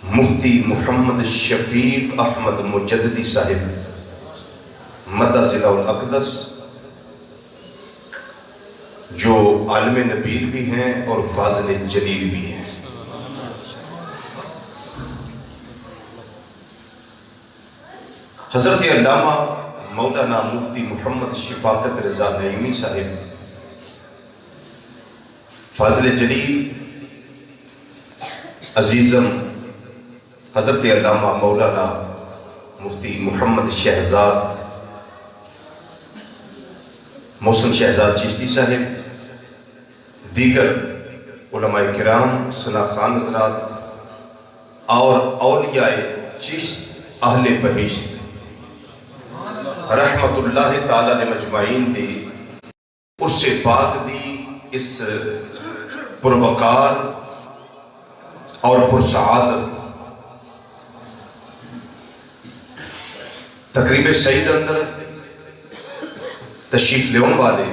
مفتی محمد شفیق احمد مجددی صاحب مدہ ضلع الاقدس، جو عالم نبیل بھی ہیں اور فاضل جلیل بھی ہیں۔ حضرت علامہ مولانا مفتی محمد شفاقت رضا نعیمی صاحب فاضل جلیل، عزیزم حضرت علامہ مولانا مفتی محمد شہزاد محسن شہزاد چشتی صاحب، دیگر علماء کرام، ثنا خان حضرات اور اولیاء چشت اہل بہشت رحمت اللہ تعالی نے مجمعین دی اس سے پاک دی اس پروقار اور پرسعادت تقریب سعید اندر تشریف لیون والے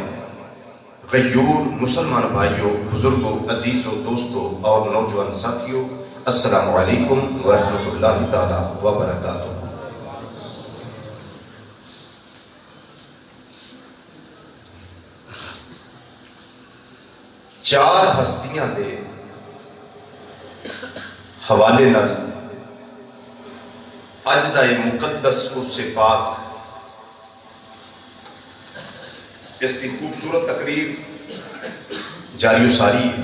غیور مسلمان بھائیوں، بزرگوں، عزیزوں، دوستوں اور نوجوان ساتھیوں، السلام علیکم ورحمۃ اللہ تعالی وبرکاتہ۔ چار ہستیاں دے حوالے نال اج دا یہ مقدس عرس پاک، اس کی خوبصورت تقریب جاری و ساری ہے۔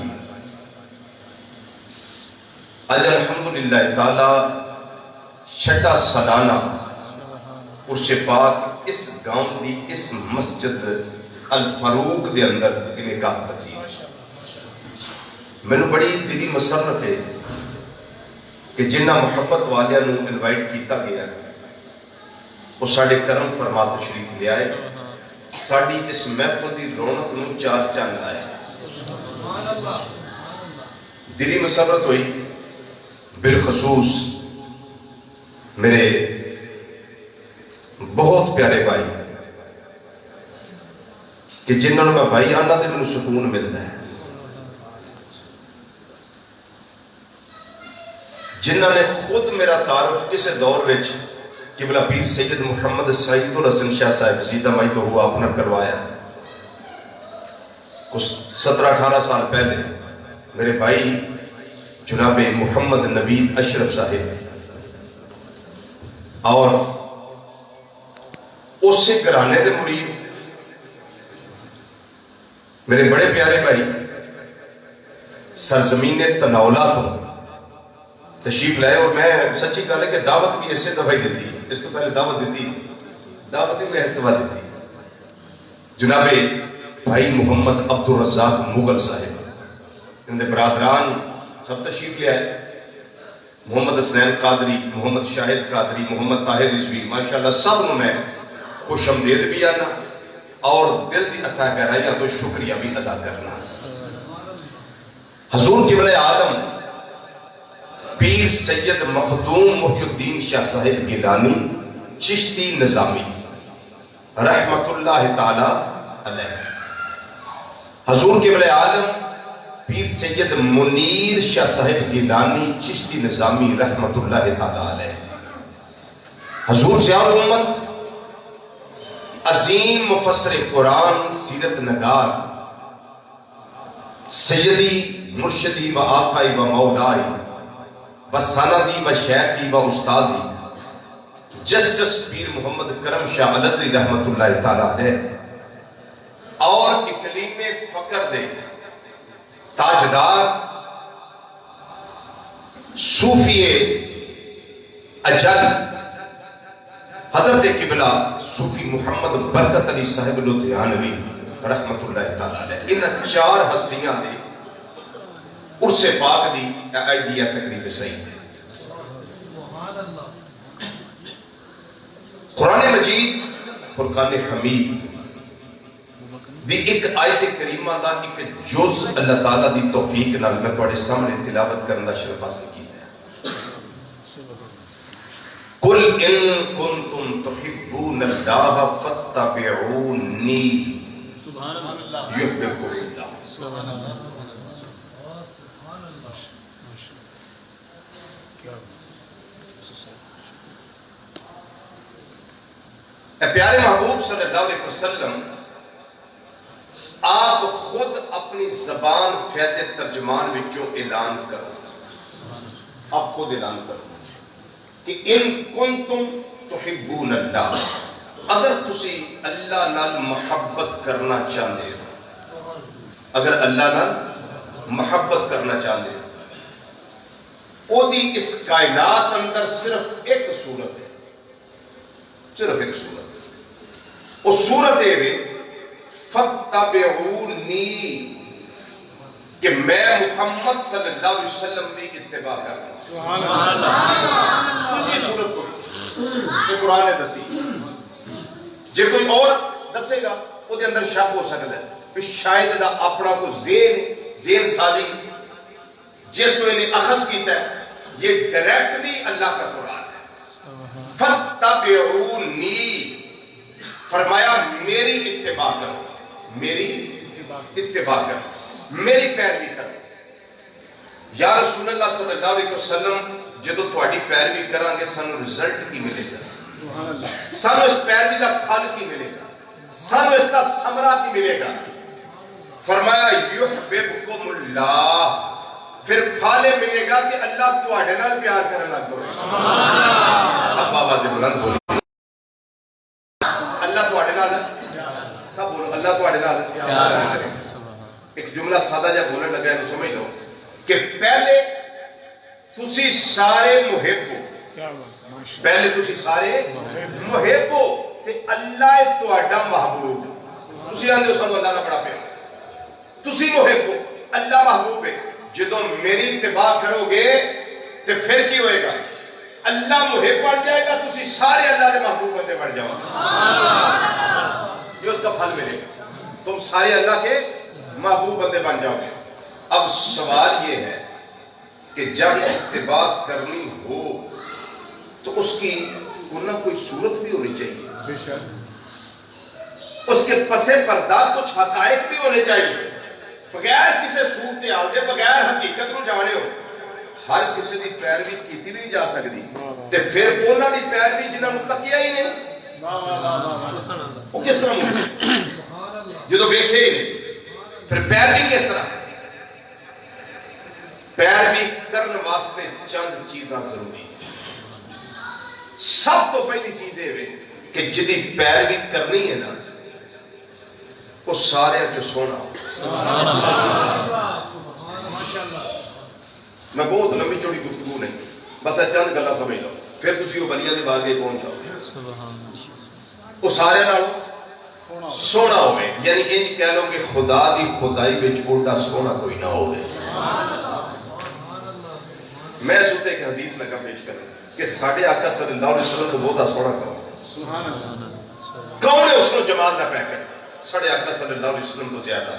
اج الحمدللہ تعالی چھٹا سالانہ عرس پاک اس گاؤں دی اس مسجد الفاروق دے اندر انعقاد پذیر۔ میں نے بڑی دلی مسرت ہے کہ جنہ محبت والیاں نو انوائٹ کیتا گیا وہ ساڑھے کرم فرما تشریف لے آئے، ساڑھی اس محفل دی رونق نو چار چاند آئے۔ دلی مسرت ہوئی بالخصوص میرے بہت پیارے بھائی کہ جنہوں نے میں بھائی آنا دے میں سکون ملتا ہے، جنہوں نے خود میرا تعارف کسے دور وچ قبلہ پیر سید محمد سعید الحسن شاہ صاحب سیدہ مائی تو ہوا اپنا کروایا۔ کچھ 17-18 سال پہلے میرے بھائی جناب محمد نبید اشرف صاحب اور اس سے گرانے دے مرید میرے بڑے پیارے بھائی سرزمین تناولا تو تشریف لائے، اور میں سچی کہا ہے کہ دعوت بھی ایسے دفعہ دیتی، اس کو پہلے دعوت دیتی، دعوت بھی اس دفعہ دیتی۔ جناب بھائی محمد عبد الرزاق مغل صاحب، ان دے برادران سب تشریف لے آئے، محمد حسنین قادری، محمد شاہد قادری، محمد طاہر رضوی، ماشاءاللہ سب نو میں خوش آمدید بھی آنا اور دل دی عطا گہرائیاں تو شکریہ بھی ادا کرنا۔ حضور قبلہ عالم پیر سید مخدوم محی الدین شاہ صاحب گیلانی چشتی نظامی رحمت اللہ تعالی علیہ، حضور قبلہ عالم پیر سید منیر شاہ صاحب گیلانی چشتی نظامی رحمت اللہ تعالی علیہ، حضور ضیاء الامت عظیم مفسر قرآن سیرت نگار سیدی مرشدی و آقائی و مولائی و سندی و شیخی و استازی جسٹس پیر محمد کرم شاہ الازری رحمت اللہ تعالیٰ علیہ اور اقلیم فقر دے تاجدار صوفی اجل حضرت قبلہ صوفی محمد برکت علی صاحب لدھیانوی رحمت اللہ تعالیٰ علیہ، ان چار ہستیاں دے عرس پاک دی آئیدیہ تقریب سعید ہے۔ قرآن مجید فرقان حمید دی ایک آیت کریمہ دا ایک جز اللہ تعالیٰ دی توفیق نال میں تھوڑے سامنے تلاوت کرنا شرف حاصل کیتا ہے۔ قُلْ إِن كُنْتُمْ تُحِبُّونَ اللَّهَ فَاتَّبِعُونِي يُحْبِبْكُمُ اللَّهُ۔ اے پیارے محبوب صلی اللہ علیہ وسلم، آپ خود اپنی زبان فیض ترجمان وچوں اعلان کرو، آپ خود اعلان کرو کہ ان کنتم تحبون اللہ، اگر تسی اللہ نال محبت کرنا چاہتے ہو، اگر اللہ نال محبت کرنا چاہتے ہو، او دی اس کائنات اندر صرف ایک صورت ہے، صرف ایک صورت ہے، اس صورت ہے فَاتَّبِعُونِي، کہ میں محمد صلی اللہ علیہ وسلم دی اتباع کرتا ہوں۔ سبحان اللہ۔ تجھے صورت کوئی کہ قرآن نے دسی، جے کوئی اور دسے گا وہ دے اندر شک ہو سکتا ہے کہ شاید دا اپنا کو ذہن سازی جس کو انہیں اخذ کیتا ہے، یہ ڈائریکٹلی اللہ کا قرآن ہے۔ فَاتَّبِعُونِي، فرمایا میری اتباع کرو، میری اتباع کرو، میری پیروی کرو۔ یا رسول اللہ صلی اللہ علیہ وسلم، جدو تھوڑی پیروی کریں گے سانو رزلٹ کی ملے گا، سانو اس پیروی دا پھل کی ملے گا، سانو اس دا ثمرہ کی ملے گا۔ فرمایا یحببکم اللہ، پھر پھالے ملے گا کہ اللہ تواڈے نال پیار کرنا کرے۔ سب آواز بلند بولو، اللہ تواڈے نال، سب بولو اللہ تواڈے نال پیار کرے۔ ایک جملہ سادہ جا بولنے لگا ہے، سمجھ لو کہ پہلے تسی سارے محب ہو، پہلے تسی سارے محب ہو تے اللہ تواڈا محبوب، تسی آندے ہو سانو اللہ دا بڑا پیار، تسی محب ہو اللہ محبوب ہے۔ جدوں میری اتباع کرو گے تے پھر کی ہوئے گا؟ اللہ محب بن جائے گا، تسی سارے اللہ دے محبوب بندے بن جاؤ گے، یہ اس کا پھل ملے گا، تم سارے اللہ کے محبوب بندے بن جاؤ گے۔ اب سوال یہ ہے کہ جب اتباع کرنی ہو تو اس کی کوئی نہ کوئی صورت بھی ہونی چاہیے، اس کے پسے پردہ کچھ حقائق بھی ہونے چاہیے۔ بغیر کسی صورتحال دے، بغیر حقیقت نو جانے ہو ہر کسی دی پیروی کیتی بھی نہیں جا سکتی، تے پھر انہاں دی پیروی جنہاں نوں تکیا ہی نہیں، وہ کس طرح ممکن جدوں ویکھے ہی نہیں، پھر پیروی کس طرح؟ پیروی کرنے واسطے چند چیزاں ضروری ہیں۔ سب تو پہلی چیز یہ ہے کہ جدی پیروی کرنی ہے نا وہ سارے جو سونا ہو۔ میں بہت لمبی چوڑی گفتگو نہیں، بس چند گلا سمجھ لو، پھر تسی وہ بلیاں دی بارگاہ پہنچ جاؤ۔ وہ سارے نالوں سونا ہوئے، یعنی انج کہہ لو کہ خدا دی خدائی وچ اوڈا سونا کوئی نہ ہوئے۔ میں سوتے ایک حدیث لگا پیش کروں کہ ساڑھے آقا صلی اللہ علیہ وسلم کو بہت سونا کہو، کون ہے اس کو جمال نہ پہ کر؟ ساڑھے آقا صلی اللہ علیہ وسلم کو زیادہ۔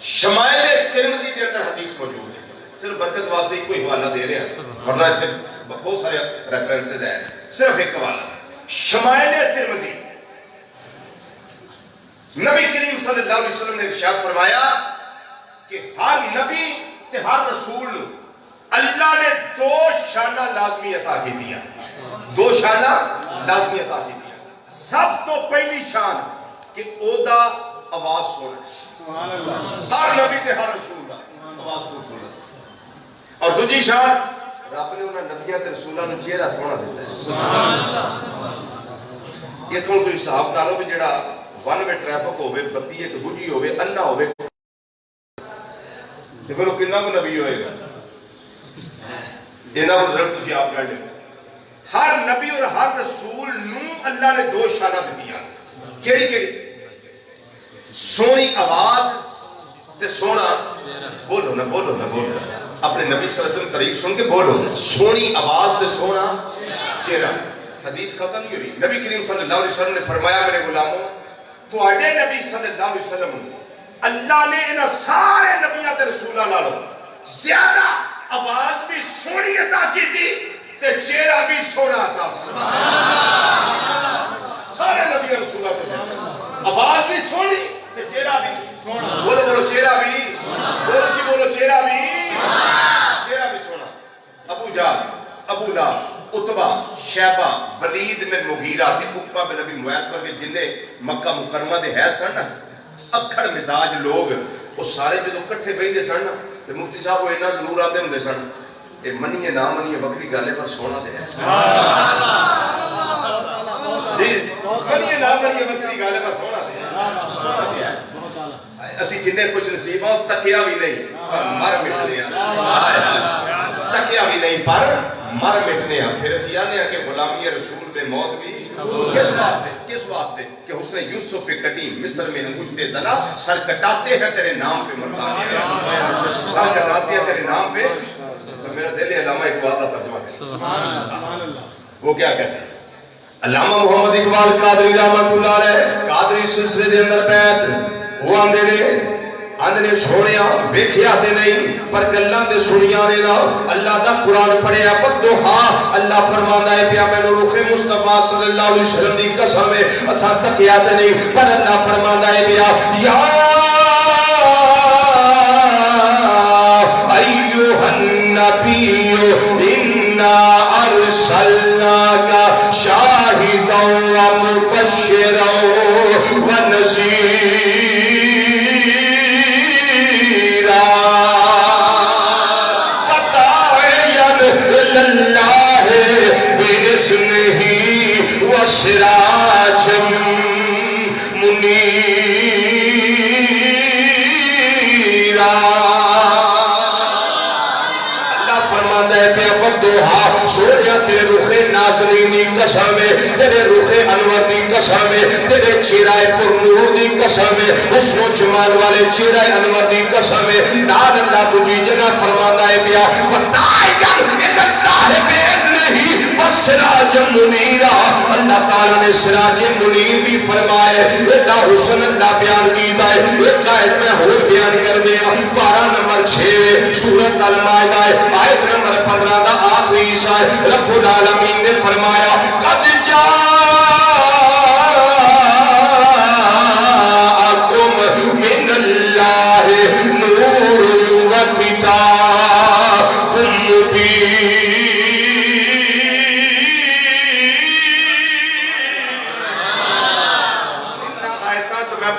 شمائل ترمذی کے اندر حدیث موجود ہے، صرف برکت واسطے کوئی حوالہ دے رہے ہیں، ورنہ بہت سارے ریفرنسز ہیں، صرف ایک حوالہ۔ شمائل ترمذی، نبی کریم صلی اللہ علیہ وسلم نے ارشاد فرمایا کہ ہر نبی تے ہر رسول اللہ نے دو شانہ لازمی عطا کی دیا، دو شانہ لازمی عطا کی دیا۔ سب تو پہلی شان کہ اودا آواز سونا، ہر نبی تے ہر رسول دا آواز سونا، اور دوجی شان رب نے انہاں نبیاں تے رسولاں نوں چہرہ سونا دیتا ہے۔ یہ تو کوئی حساب کرو بھی جڑا ون وے ٹریفک ہوئے، بتی ایک بجھی ہوئے، انہ ہوئے، تے پھر وہ کتنا کو نبی ہوئے گا؟ اینا کو ضرورت تسی آپ کر لیں۔ ہر نبی اور ہر رسول نوں اللہ نے دو شانہ دیا، کیڑی کیڑی؟ سونی آواز تے سونا، بولو نا بولو نا بولو، اپنے نبی صلی اللہ علیہ وسلم تعریف سن کے بولو، سونی آواز تے سونا چہرہ۔ حدیث ختم نہیں ہوئی، نبی کریم صلی اللہ علیہ وسلم نے فرمایا میرے غلاموں، تو اڈے نبی صلی اللہ علیہ وسلم اللہ نے انہاں سارے نبیاں تے رسولاں نالوں زیادہ آواز بھی سونی عطا کی تھی تے چہرہ بھی سونا عطا۔ سارے نبی رسولاں تے آواز بھی سونی تے چہرہ بھی سونا۔ بولو بولو چہرہ بھی، بولو جی بولو چہرہ بھی سونا۔ ابو لہب، عتبہ، شیبہ، ولید بن مغیرہ تے عقبہ بن ابی معیط ورگے جننے مکہ مکرمہ دے ہے سن اکھڑ مزاج لوگ، وہ سارے جدو کٹھے بیٹھے سن تے مفتی صاحب وہ اینا ضرور آتے ہوندے سن کہ منیے نہ منیے وکری گل ہے پر سونا تے ہے جی، منیے نہ منیے وکری گل ہے پر سونا تے ہے اسی جننے کچھ نصیب ہو تکیا بھی نہیں پر مر مٹنے تکیا بھی نہیں پر مر مٹنے پھر اسی آنے کہ غلامی رسول میں موت بھی کس واسطے کہ حسن یوسف پہ کٹی مصر میں انگشتے زنا سر کٹاتے ہیں تیرے نام پہ مرتانے سر کٹاتے ہیں تیرے نام پہ تو میرا دل علامہ اقبال کا ترجمہ کرتا وہ کیا کہتے ہیں علامہ محمد اقبال قادری رحمت اللہ علیہ قادری سلسلے دے اندر بیت وہ آندے نے سونیا ویکھیا تے نہیں پر گلاں دے سنیاں نے نا اللہ دا قرآن پڑھیا بدوہا اللہ فرماندا ہے پیا مینوں روح مصطفیٰ صلی اللہ علیہ وسلم دی قسم ہے اساں تکیا تے نہیں پر اللہ فرماندا ہے پیا یا ایھا النبی انا ارسلناک شاہدا ومبشرا ونذیرا اللہ بإذنہ وسراجا منیرا اللہ فرماتا ہے پہ بدوہا سوریا تیرے روح نازنینی قسم ہے تیرے روح انور دی قسم ہے تیرے چہرہ پر نور دی قسم ہے حسن و جمال والے چہرہ انور دی قسم ہے نال اللہ تجھی جگہ فرماتا ہے پیا سراج منیرہ اللہ تعالیٰ نے سراج منیر بھی فرمائے ایڈا حسن اللہ بیان کیتا ہے ایک آیت میں ہو بیان کر دیا 12 نمبر 6 سورۃ المائدہ آیت نمبر 15 دا آخری حصہ رب العالمین نے فرمایا قد جاءکم من اللہ نور و کتاب مبین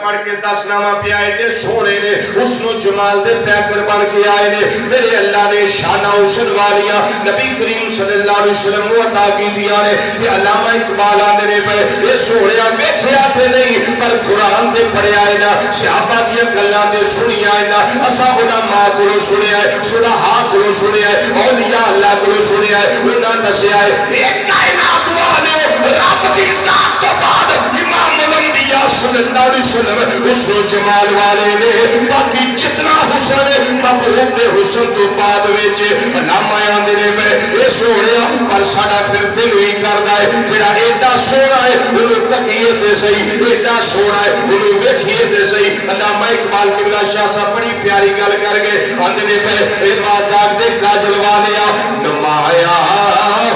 پڑھ کے 10 نامہ پہ آئے نے سونے نے حسن و جمال دے پیکر بن کے آئے نے میرے اللہ نے شانہ حسن والیاں نبی کریم صلی اللہ علیہ وسلم کو عطا کی دیا نے کہ علامہ اقبال آنے نے پہ یہ سوڑیاں بیٹھے آتے نہیں پر قرآن دے پڑھے آئے نا صحابہ دیا گلاں دے سنی آئے نا اسا علماء کو سنے آئے صلحاء کو سنے آئے اولیاء اللہ کو سنے آئے انہاں دسے آئے ایک کائنات والے رب دی ذات تو بعد امام الانبیاء صلی اللہ علیہ وسلم حسن و جمال والے نے باقی جتنا حسن مقبول دے حسن تو بعد ویچے نامہ آندے نے میں یہ سوڑیا پر ساڑا پھر دل ہی کرنا ہے جڑا ایڈا سوڑا ہے انہوں تکیے تے صحیح ایڈا سوڑا ہے انہوں ویکھیے تے صحیح علامہ اقبال قبلہ شاہ صاحب بڑی پیاری گل کر گئے آندے نے میں اے بازاق دے کاجل والیا نمایا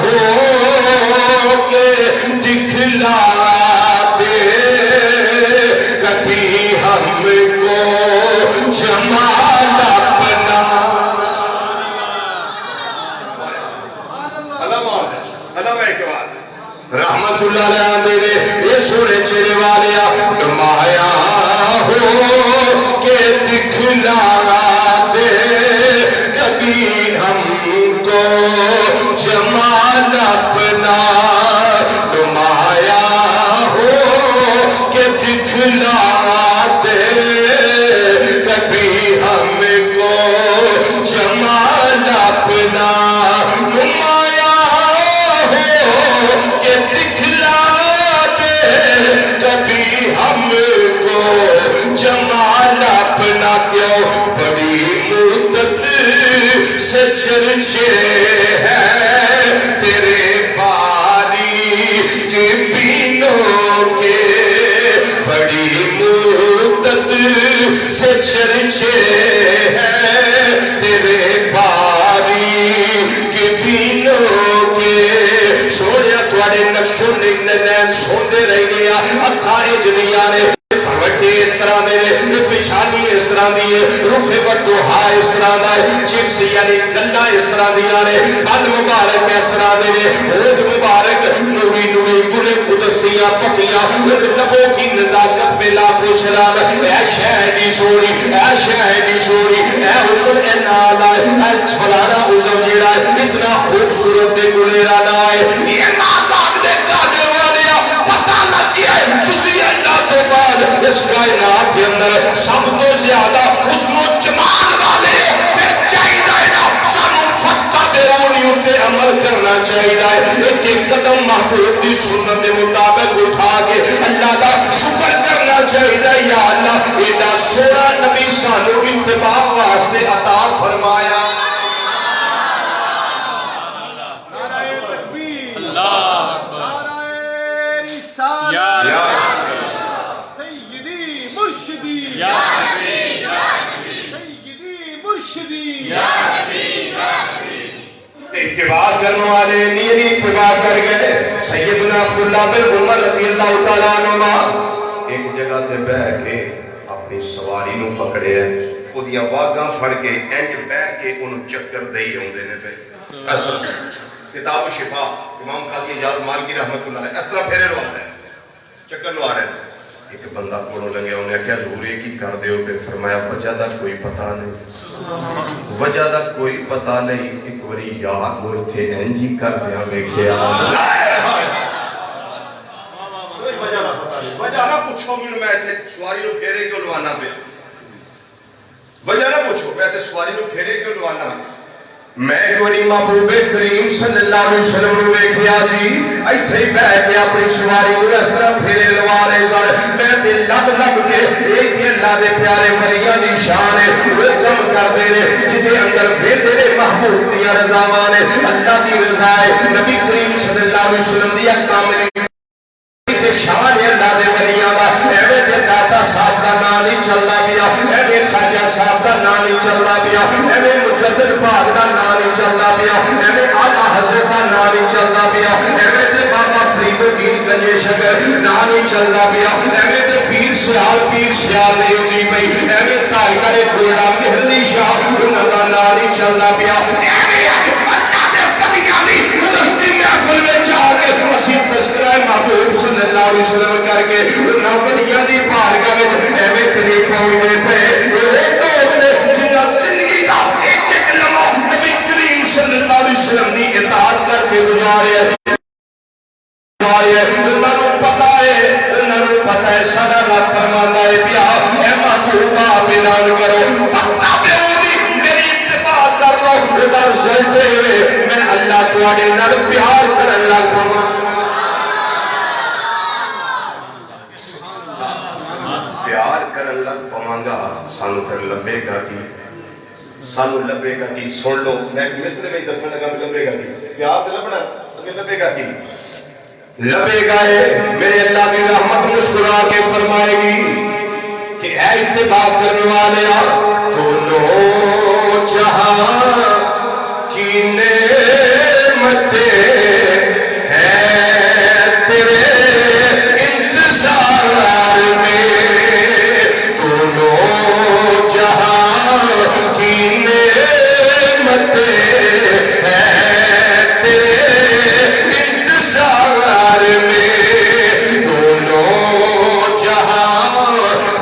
ہو کے دکھلا کبھی ہم کو جمال اپنا رحمت اللہ علیہ میرے یہ سوڑے چہرے والیا نمایا ہو کہ دکھلا دے کبھی ہم کو جمال اپنا نمایا دکھلا دے کبھی ہم کو جمال اپنا نمایا ہو کہ دکھلا دے کبھی ہم کو جمال اپنا کیوں بڑی مدت سے چرچے ہیں تیرے باری کے بینوں کے بڑی مدت سے چرچے ہیں تیرے باری کے بینوں کے سوڑیا تھوڑے نقشوں نین سوندے رہ گیا اکھائیں جنیاں نے پروٹے اس طرح میرے پشانی اس طرح طرح دی ہے، رخ وڈوہا اس طرح دا ہے، چکس یعنی گلا اس طرح دیا نے، قد مبارک اس طرح دے نے، ہونٹ مبارک نوری نوری گلے قدستیاں پکیاں، لبوں کی نزاکت میں لاکھوں سلام، اے شہدی سوری، اے شہدی سوری، اے حسن اے نالا، اے فلانا عزم جیڑا ہے، اتنا خوبصورت دے گلے رانا ہے، یہ نازاب دے قادر والیا پتہ لگ گیا ہے، تسی اللہ تو بعد اس کائنات کے اندر سب تو زیادہ حسن و جمال والے پھر چاہیے نا سانو فتح دے رونی اٹھے عمل کرنا چاہیے، ایک ایک قدم محبوب دی سنت کے مطابق اٹھا کے اللہ کا شکر کرنا چاہیے، یا اللہ ایڈا سونا نبی سانو اتباع واسطے عطا فرمایا۔ اتباع کرنے والے نہیں اتباع کر گئے، سیدنا عبداللہ بن عمر رضی اللہ تعالیٰ عنہ ایک جگہ تے بیٹھ کے اپنی سواری نو پکڑے ہیں، اودیاں واگاں پھڑ کے اینج بیٹھ کے انہوں چکر دئی ہوندے نے پہ کتاب شفا امام قاضی اجاز مالکی رحمت اللہ علیہ اس طرح پھیرے لوا رہے ہیں، چکر لوا رہے ہیں۔ ایک بندہ کوڑوں لگیا انہیں کیا دور ہے کی کر دے ہو پہ فرمایا وجہ دا کوئی پتہ نہیں، وجہ دا کوئی پتہ نہیں، ایک وری یاد وہ تھے اینجی کر دیا میں کیا کوئی وجہ نہ پتہ نہیں، وجہ نہ پوچھو من میں تھے سواری نو پھیرے کیوں لوانا پہ، وجہ نہ پوچھو میں تھے سواری نو پھیرے کیوں لوانا پہ۔ میں ایک وری محبوب کریم صلی اللہ علیہ وسلم نے دیکھیا سی ایتھے ہی بیٹھ کے اپنی سواری کو اس طرح پھیرے لوا رہے سن، میں تے لگ لگ کے ایک ہی اللہ دے پیارے ولیاں دی شان ہے وہ کم کر دے رہے جدے اندر پھیرتے رہے محبوب دیاں رضاواں نے، اللہ دی رضا ہے، نبی کریم صلی اللہ علیہ وسلم دی احکام نے شان ہے اللہ دے ولیاں دا، ایویں تے داتا صاحب دا نام نہیں چلدا پیا، ایویں خواجہ صاحب دا نام نہیں چلدا پیا، ایویں مجدد پاک دا نام نہیں چلدا پیا، ایویں اعلیٰ حضرت دا نام نہیں چلدا پیا، ایویں تے بابا فرید الدین گنجے شکر نام نہیں چلدا پیا، ایویں تے پیر سیال نہیں ہوندی پئی، ایویں تاجدار کوڑا مہرلی شاہ انہاں دا نام نہیں چلدا پیا، ایویں اج اللہ دے ولیاں دی رستی محفل وچ آ کے اسی تذکرہ محبوب صلی اللہ علیہ وسلم کر کے انہاں ولیاں دی بارگاہ وچ ایویں قریب پہنچدے پئے، اے دوست جنہاں زندگی دا ایک ایک لمحہ نبی کریم صلی اللہ علیہ وسلم دی اطاعت کر کے گزارے، انہاں نوں پتہ ہے سدا رات فرماندا ہے پیا اے محبوب آپ اعلان کرو فتح پہ میری اتباع کر لو، خدا سجدے میں اللہ تواڈے نال پیار کرن لگ پواں، پیار کرن لگ پواں گا، سانو پھر لبے گا کی، سانو لبے گا کی، سن لو میں مصر میں دسن لگا لبے گا کی، پیار تے لبنا اگے لبے گا کی، لبے گا ہے میرے اللہ کی رحمت مسکرا کے فرمائے گی کہ اے اتباع کرنے والے دونوں جہاں کی نعمتیں ہیں تیرے انتظار میں، دونوں جہاں کی نعمتیں ہیں تیرے انتظار میں، دونوں جہاں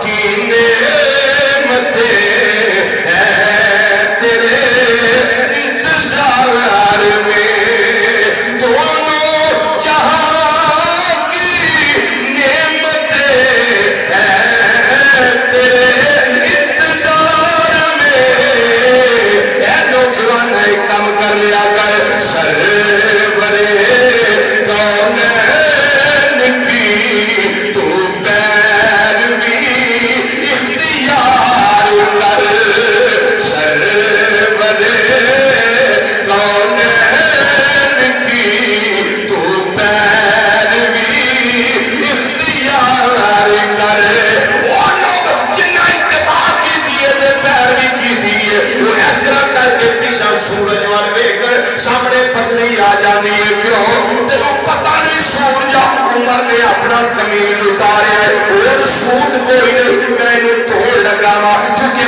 کی نعمتیں ہیں تیرے انتظار میں، دونوں جہاں کی نعمتیں ہیں تیرے انتظار میں، اے نوجوان ہے کم کر لیا کر سرورے کونین کی تو پیروی اختیار کر، سرورے کونین کی تو پیروی اختیار کر، وہ لوگ جنہیں اتباع کی دیئے تے پیروی کی دیئے وہ اس طرح کر کے پیچھا سورج وال ویکھ سامنے پتلی آ جاندی ہے، کیوں تینوں پتہ نہیں سورجا عمر نے اپنا کمیز اتاریا ہے اور سود کوئی نہیں، میں انہوں توڑ لگا وا چونکہ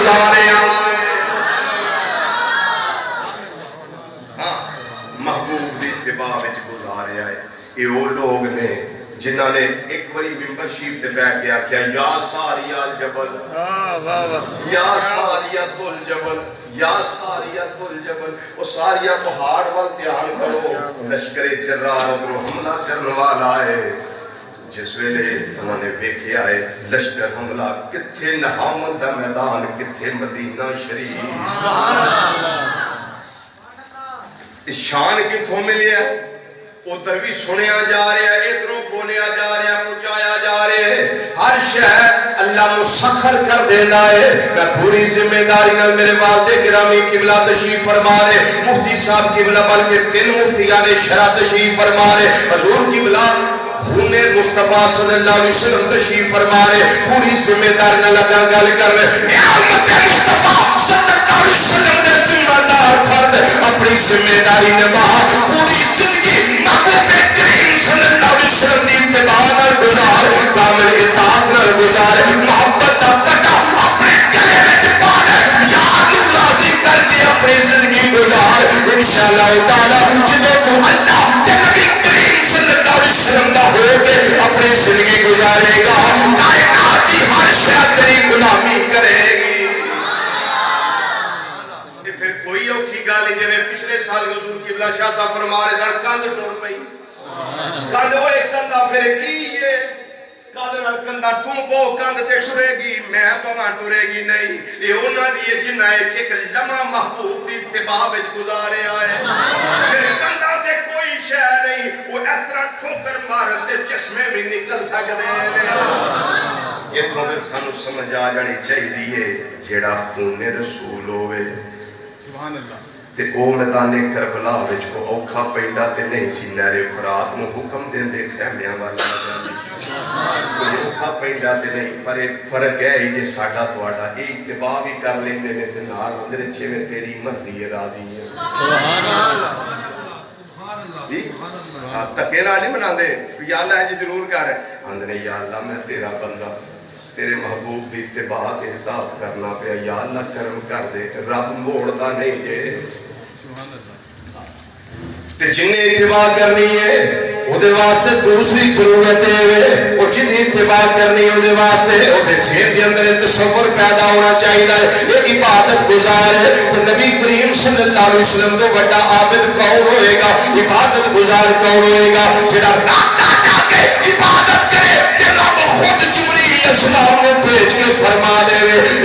گزاریا. ہاں محبوب دی اتباع وچ گزاریا ہے. یہ وہ لوگ نے جنہوں نے ایک بڑی ممبر شریف تے بیٹھ کے آخیا یا ساریہ الجبل یا ساریہ الجبل یا ساریہ الجبل. وہ ساریہ پہاڑ وال دھیان کرو. لشکر جرار ادھروں حملہ کرنے والا ہے. جس ویلے انہوں نے ویکھیا ہے لشکر حملہ کتھے نہاون دا میدان کتھے مدینہ شریف. شان کتھوں ملیا ادھر بھی سنیا جا رہا ہے ادھروں بولیا جا رہا ہے پہنچایا جا رہا ہے. ہر شہر اللہ مسخر کر دینا ہے. میں پوری ذمہ داری نال میرے والد گرامی قبلہ تشریف فرما رہے مفتی صاحب قبلہ بلکہ 3 مفتیان شرع تشریف فرما رہے حضور قبلہ خون مصطفیٰ صلی اللہ علیہ وسلم تشریف فرما رہے. پوری ذمہ داری نال لگا گل کر رہے اے امت مصطفیٰ صلی اللہ علیہ وسلم دے ذمہ دار فرد اپنی ذمہ داری نبھا. پوری زندگی محبوب کریم صلی اللہ علیہ وسلم دی اتباع نال گزار کامل اطاعت نال گزار. محبت دا پٹا اپنے گلے وچ پا لے یار نوں راضی کر کے اپنی زندگی گزار. انشاءاللہ تعالی جدوں تو اللہ تے نبی کریم صلی اللہ علیہ وسلم دا ہو کے اپنی زندگی گزارے گا کائنات کی ہر شے تیری غلامی کرے گی. پھر کوئی اوکھی گل نہیں جویں پچھلے سال حضور قبلہ شاہ صاحب فرما رہے سن کندھ ٹر پئی کندھ وہ کندھا پھر کی ہے کندھ کندھا تو بو کندھ تے ٹرے گی میں پواں ٹرے گی نہیں. یہ انہاں دی جنہ ایک لمحہ محبوب دی اتباع وچ گزاریا ہے. پھر کندھا تے کوئی شے نہیں وہ اس طرح ٹھوکر مارن تے چشمے بھی نکل سکدے ہیں. یہ تو سانو سمجھ آ جانی چاہیے جیڑا خون رسول ہوے سبحان اللہ تے او میدان کربلا وچ کو اوکھا پیندا تے نہیں سی. نہر فرات نو حکم دیندے خیمیاں والا کوئی اوکھا پیندا تے نہیں. پر ایک فرق ہے یہ ساڈا تہاڈا اے اتباع بھی کر لیندے نے تے نال اندر جویں تیری مرضی ہے راضی ہے. سبحان اللہ سبحان اللہ. آپ تکے نال نہیں مناندے یا اللہ جی ضرور کر آندے یا اللہ میں تیرا بندہ تیرے محبوب دی اتباع تے اطاعت کرنا پیا یا اللہ کرم کر دے. رب موڑدا نہیں جے تے جن نے اتباع کرنی ہے او دے واسطے دوسری ضرورت ہے او جن اتباع کرنی او دے واسطے او دے ذہن دے اندر تصور پیدا ہونا چاہیے. یہ عبادت گزار ہے تو نبی کریم صلی اللہ علیہ وسلم تو بڑا عابد کون ہوئے گا عبادت گزار کون ہوئے گا جڑا ناتا جا کے عبادت کرے جڑا خود اسلام نے بھیج کے فرما دے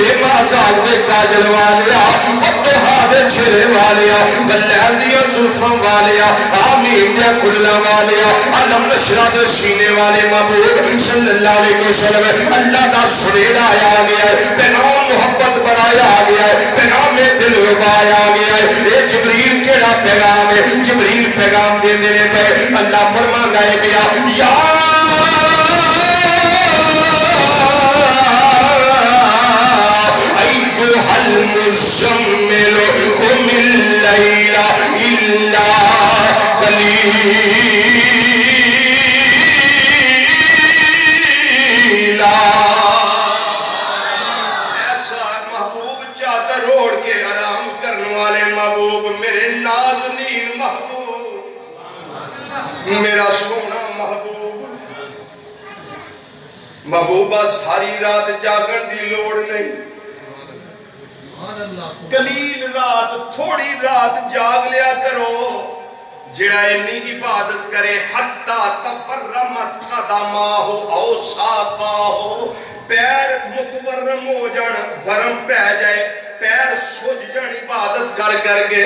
اے مازاد دے کاجل والیا فتحا دے چھرے والیا بلیل دیا زلفاں والیا آمین دیا کلہ والیا علم نشرہ دے سینے والے محبوب صلی اللہ علیہ وسلم اللہ دا سنیدہ آیا گیا ہے بنام محبت بنایا گیا ہے بنام دل ربایا گیا ہے. اے جبریل کیڑا پیغام ہے جبریل پیغام دے دینے پہ اللہ فرمانا ہے بیا یا المزمل قم الليل إلا قليلا. ایسا محبوب چادر اوڑھ کے آرام کرنے والے محبوب میرے نازنین محبوب میرا سونا محبوب محبوبہ ساری رات جاگن دی لوڑ نہیں. قلیل رات تھوڑی رات جاگ لیا کرو. جڑا انی عبادت کرے حتی تفرمت قدماہ او ساقاہ پیر متورم ہو جان ورم پہ جائے پیر سوج جان عبادت کر کر کے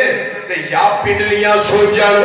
تے یا پنڈلیاں سوج جان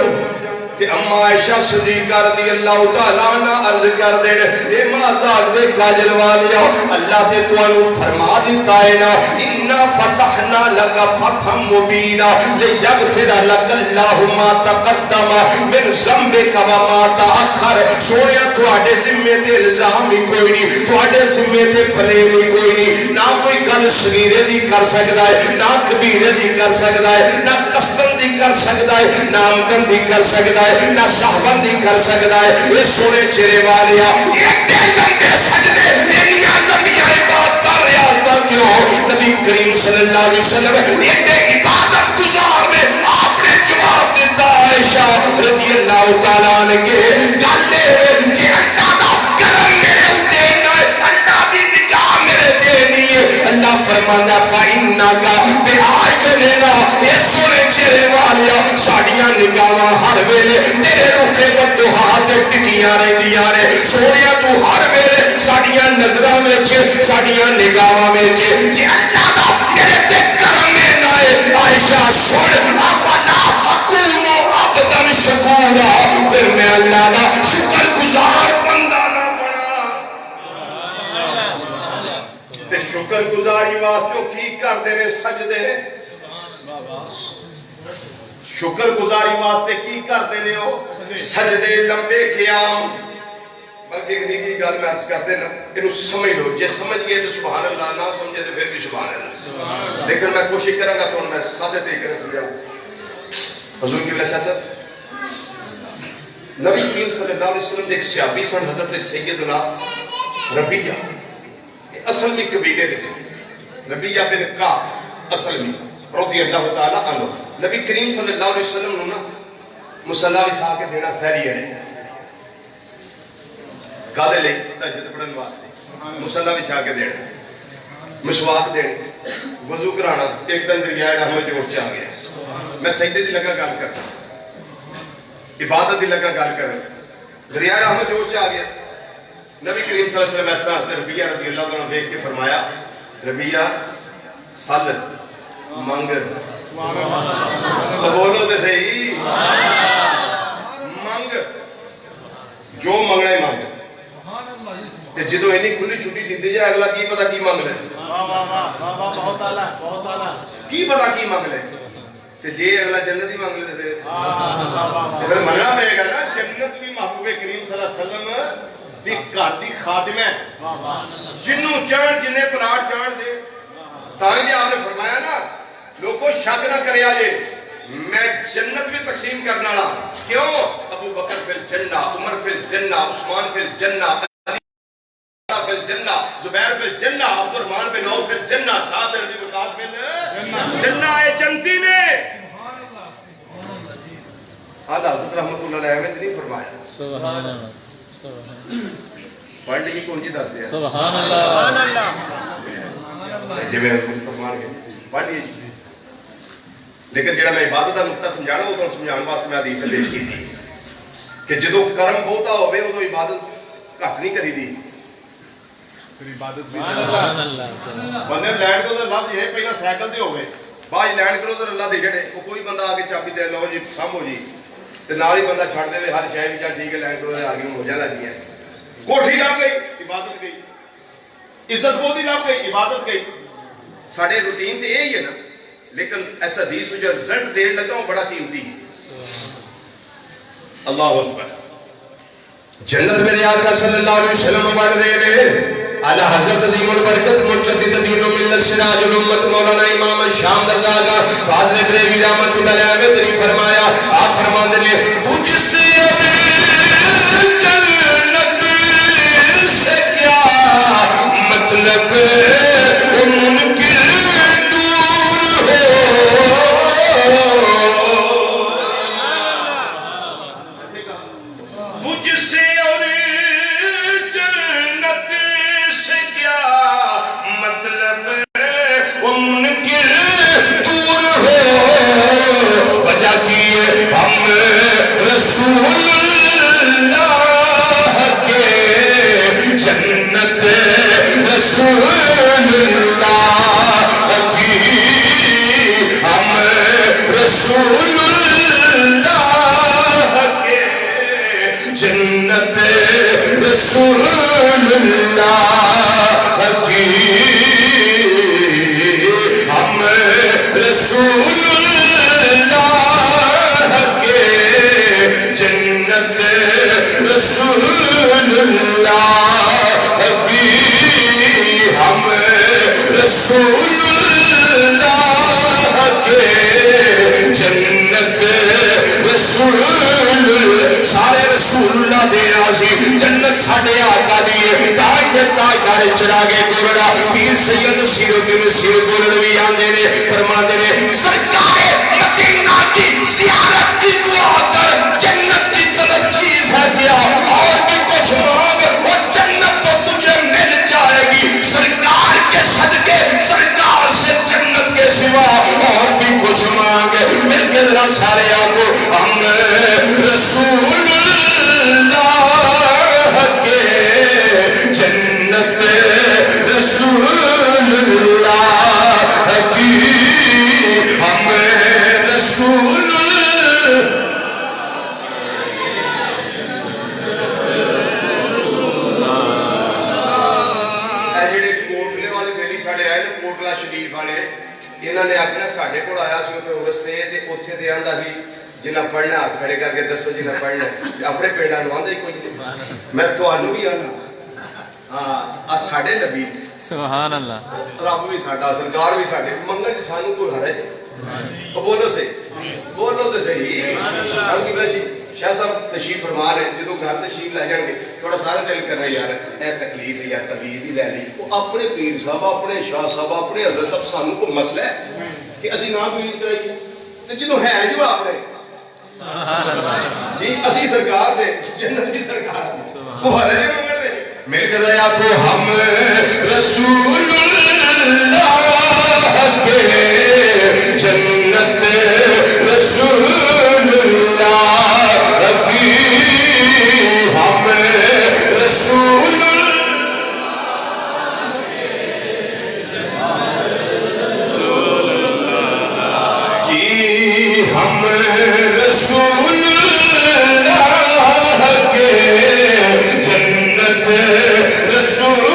تے اما عائشہ صدیقہ رضی اللہ تعالیٰ عنہ عرض کر دے اے مازاق دے کاجل والیا اللہ دے تو انہوں فرما دیتا ہے نا اِنَّا فَتَحْنَا لَكَ فَتْحًا مُبِينًا لِيَغْفِرَ لَكَ اللَّهُ مَا تَقَدَّمَ مِنْ ذَنبِكَ وَمَا تَأَخَّرَ. سوڑیا تواڈے ذمے تے الزام ہی کوئی نہیں تواڈے ذمے تے بلیم ہی کوئی نہیں. نہ کوئی گل صغیرے دی کر سکتا ہے نہ کبیرے دی کر سکتا ہے نہ قصدن دی کر سکتا ہے نہ آمدن دی کر سکتا ہے نہ صحبت دی کر سکتا ہے. یہ سونے چہرے والیا ایک لمبے سجدے انیاں لمبیاں عبادتاں ریاضتاں کیوں؟ نبی کریم صلی اللہ علیہ وسلم ایڈے عبادت گزار نے آپ نے جواب دیتا عائشہ رضی اللہ تعالیٰ عنہ کے جانے جی اللہ دا کرم میرے اتے نہ اللہ دی نگاہ میرے تے نہیں ہے اللہ فرمانا فَإِنَّكَ بِأَعْيُنِنَا اے سونے چہرے والیا ساڈیاں نگاہاں ہر ویلے تیرے رخ والضحیٰ تے ٹکیاں رہندیاں نے سونیا تو ہر ویلے ساڈیاں نظراں وچ ساڈیاں نگاہاں وچ جی اللہ دا میرے تے کرم نہ ہے عائشہ سن افلا اکون عبدا شکورا پھر میں اللہ دا شکر گزار بندہ نہ بنا تے شکر گزاری واسطے کی کردے نے سجدے شکر گزاری واسطے کی کردے نے او سجدے لمبے قیام بلکہ ایک نکی گل میں عرض کرتے نا انہوں سمجھ لو جے سمجھ گئے تو سبحان اللہ نہ سمجھے تو پھر بھی سبحان اللہ لیکن میں کوشش کروں گا تو میں سادے طریقے سے سمجھاؤں حضور کی وجہ سے نبی کریم صلی اللہ علیہ وسلم ایک صحابی سن حضرت سیدنا ربیہ اصل میں قبیلے دے سے ربیہ بن کعب اصل میں رضی اللہ تعالیٰ عنہ نبی کریم صلی اللہ علیہ وسلم نے مصلی بچھا کے دینا سہری ہے گالے لے تہجد پڑھن واسطے مصلی بچھا کے دینا مسواک دینے وضو کرانا ایک دن دریائے رحمت جوش چاہ گیا میں سجدے دی لگا گل کرتا عبادت دی لگا گل کرنا دریائے رحمت جوش چاہ گیا نبی کریم صلی اللہ علیہ وسلم اس طرح سے ربیہ رضی اللہ عنہ دیکھ کے فرمایا ربیہ سل منگ تو بولو تے صحیح منگ جو منگنا ہی منگ تے جدو اینی کھلی چھٹی دیندی جائے اگلا کی پتہ کی منگ لے بہت اعلیٰ کی پتہ کی منگ لے تے جے اگلا جنت ہی منگ لے پھر منگنا پڑے گا نا جنت بھی محبوب کریم صلی اللہ علیہ وسلم دی گھر دی خادم ہے جنوں چان جنہیں پلاٹ چان دے تاں جی آپ نے فرمایا نا لوگوں شک نہ کرے آجے میں جنت بھی تقسیم کرنا لا کیوں ابو بکر فی الجنہ عمر فی الجنہ عثمان فی الجنہ علی فی الجنہ زبیر فی الجنہ عبد الرحمن بن عوف فی الجنہ سعد بن ابی وقاص فی الجنہ اے جنتی نے اعلیٰ حضرت رحمت اللہ علیہ نے نہیں فرمایا سبحان اللہ پڑھ کی کون جی دس دیا سبحان اللہ جی میں فرمان کے پڑھ لیجیے لیکن جڑا میں عبادت کا نقطہ سمجھانا وہ تو سمجھانے واسطے میں حدیث پیش کی تھی کہ جدو کرم بہتا ہوئے وہ تو عبادت گھٹ نہیں کری دی پھر عبادت بھی بندے لینڈ کروزر لفظ یہ پہلا سائیکل دے ہوئے بعد لینڈ کروزر اللہ دے جڑے وہ کوئی بندہ آگے چابی دے لو جی سام ہو جی تے نال ہی بندہ چھڑ دے ہر شے وچ ٹھیک ہے لینڈ کروزر آگے ہو جا لگی ہے کوٹھی لگ گئی عبادت گئی عزت بودی لگ گئی عبادت گئی ساڈے روٹین تے یہی ہے نا لیکن ایسا حدیث میں جو رزلٹ دین لگا وہ بڑا قیمتی اللہ اکبر جنت میرے آقا صلی اللہ علیہ وسلم بڑھ دے رہے اعلی حضرت عظیم البرکت مجدد دین و ملت سراج الامت مولانا امام شام درزاگا فاضل بریلوی رحمت اللہ علیہ نے فرمایا آپ فرماندے نے تجھ سے جنت سے کیا مطلب منکر چراغے گورا پیر سید سیرت سیرت آندے نے فرماندے نے سرکار مدینہ کی زیارت کی دعا کر جنت کی طلب چیز ہے کیا اور بھی کچھ مانگ وہ جنت تو تجھے مل جائے گی سرکار کے صدقے سرکار سے جنت کے سوا اور بھی کچھ مانگ مل کے ذرا سارے آپ ہم رسول اللہ کے جنت رسول اللہ کی ہم رسول کوٹلا شریف والے انہوں نے آخنا سارے کو آیا رستے اتنے آتا سی جنہیں پڑھنا ہاتھ کھڑے کر کے دسو جنہیں پڑھنا اپنے پنڈا آتا ہی کچھ نہیں میں تمہوں بھی آنا ہاں ساڈے نبی سبحان اللہ رب بھی ساڈا سرکار بھی ساڈے منگل سانو کوئی حرج بولو صحیح شاہ صاحب تشریف فرما رہے جدو گھر تشریف لے جان گے تھوڑا سارا دل کرنا یار اے تکلیف ہے یار تویز ہی لے لی وہ اپنے پیر صاحب اپنے شاہ صاحب اپنے حضرت صاحب سانو کو مسئلہ ہے کہ اسی نہ تویز کرائیے تو جدو ہے جو آپ نے جی اسی سرکار دے جنت کی سرکار دے وہ حرج منگل دے مل کے رہا کو ہم رسول اللہ کے جنت رسول اللہ کی ہم رسول کی ہم رسول اللہ کے جنت رسول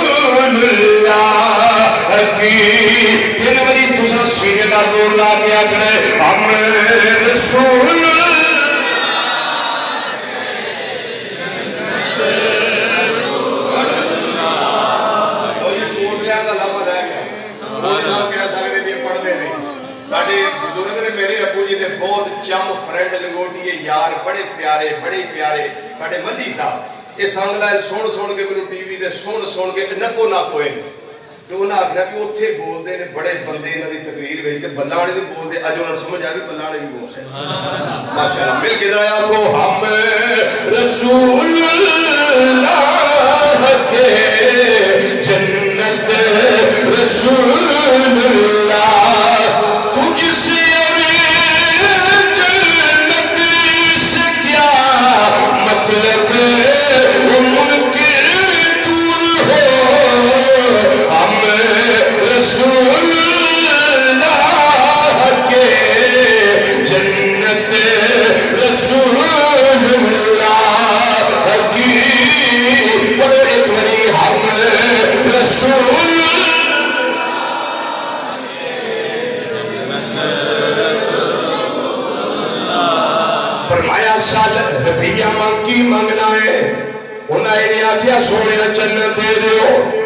اللہ کی تین باری تسا سینے کا زور لا کے آخر ہم رسول بہت چم فرینڈ لنگوٹی یار بڑے پیارے ساڈے مدی صاحب یہ سنگ لائے سن کے میرے ٹی وی دے سن کے نکو نک ہوئے تو انہیں آخنا کہ اتنے بولتے ہیں بڑے بندے یہاں کی تقریر ویچتے بلا والے نہیں بولتے اج انہوں نے سمجھ آ گئی بلا والے بھی بول رہے ماشاء اللہ مل کے ذرا کو ہم رسول اللہ کے جنت رسول اللہ تجھ سے جنت سے کیا مطلب رسول اللہ کے جنت رسول اللہ کی بڑے بڑی ہم رسول فرمایا سال روپیہ مانگی منگنا ہے انہیں نے آخیا سونے جنت دے دیو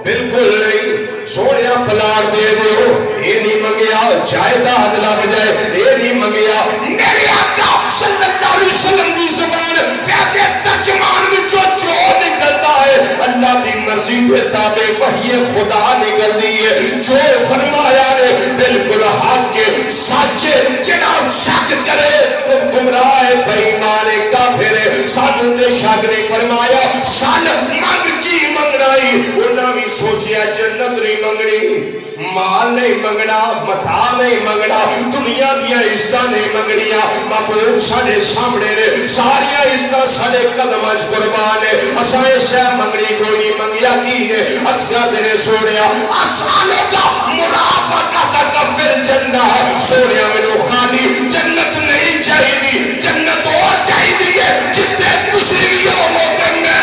بالکل نہیں سونے پلاٹ دے دیو یہ نہیں منگیا جائیداد لگ جائے یہ نہیں منگیا میرے آقا صلی اللہ علیہ وسلم کی زبان فیض ترجمان وچوں جو نکلتا ہے اللہ کی مرضی کے تابع وحی خدا نکلتی ہے جو فرمایا نے بالکل حق کے سچے جناب شک کرے تو گمراہ بے ایمان کافر سانو تے شک نے فرمایا سال منگ کی منگنائی انہاں بھی سوچیا جنت نہیں منگنی مال نہیں منگنا متا نہیں منگنا دنیا دیا عزت نہیں منگنیا محبوب ساڈے سامنے نے ساریا عزت ساڈے قدم وچ قربان ہے اساں شے منگنی کوئی نہیں منگیا کی ہے اچھا تیرے سونیا آسانوں کا مرافقت کا فل جنہ سونیا مینوں خالی جنت نہیں چاہیے جنت وہ چاہیے جتنے تسی بھی ہو تے میں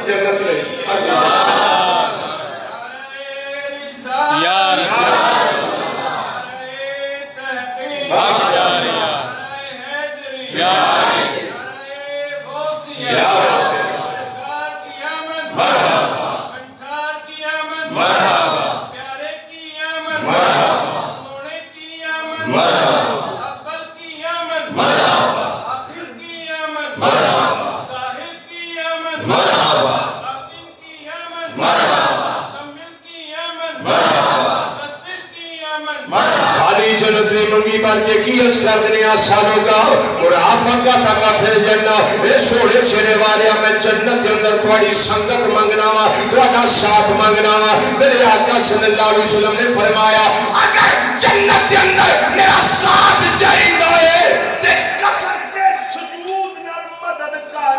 جنت نہیں یا یا منگی بن کے کی عرض کر دنے سالوں کا مرافقت کا پھر جنہ اے سوڑے چھڑے والے میں جنت کے اندر تھوڑی سنگت منگنا وا تھوڑا ساتھ منگنا وا میرے آقا صلی اللہ علیہ وسلم نے فرمایا اگر جنت کے اندر میرا ساتھ چاہیے تے کثرت سجود نال مدد کر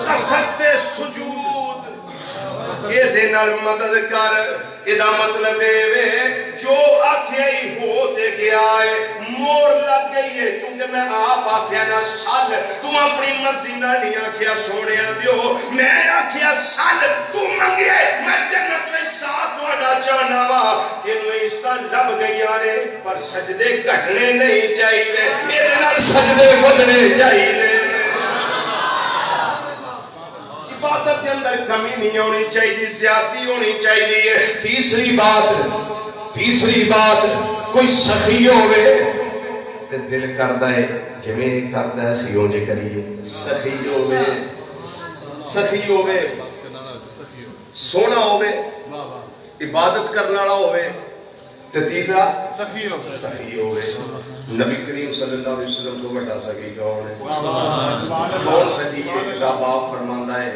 کثرت سجود یہ دے نال مدد کر ادا مطلب ہے جو آکھیا ہی ہوتے گیا ہے مور لگ گئی ہے چونکہ میں آپ آکھیا نا سال تو اپنی مرضی نہ نہیں آکھیا سونے دیو میں آکھیا سال تو منگے میں جنت میں ساتھ واڑا چاہنا وا تینوں اس کا لب گئی نے پر سجدے گھٹنے نہیں چاہیے اے نال سجدے ودنے چاہیے عبادت کے اندر کمی نہیں ہونی چاہیے زیادتی ہونی چاہیے تیسری بات کوئی سخی ہوئے تے دل کردہ ہے جمیں کردہ ہے سیوں جے کریے سخی ہوئے سونا ہوئے عبادت کرنا ہوئے تے تیسرا سخی ہوئے نبی کریم صلی اللہ علیہ وسلم کو بڑا سخی کون ہے کون سخی ہے رب آپ فرماندہ ہے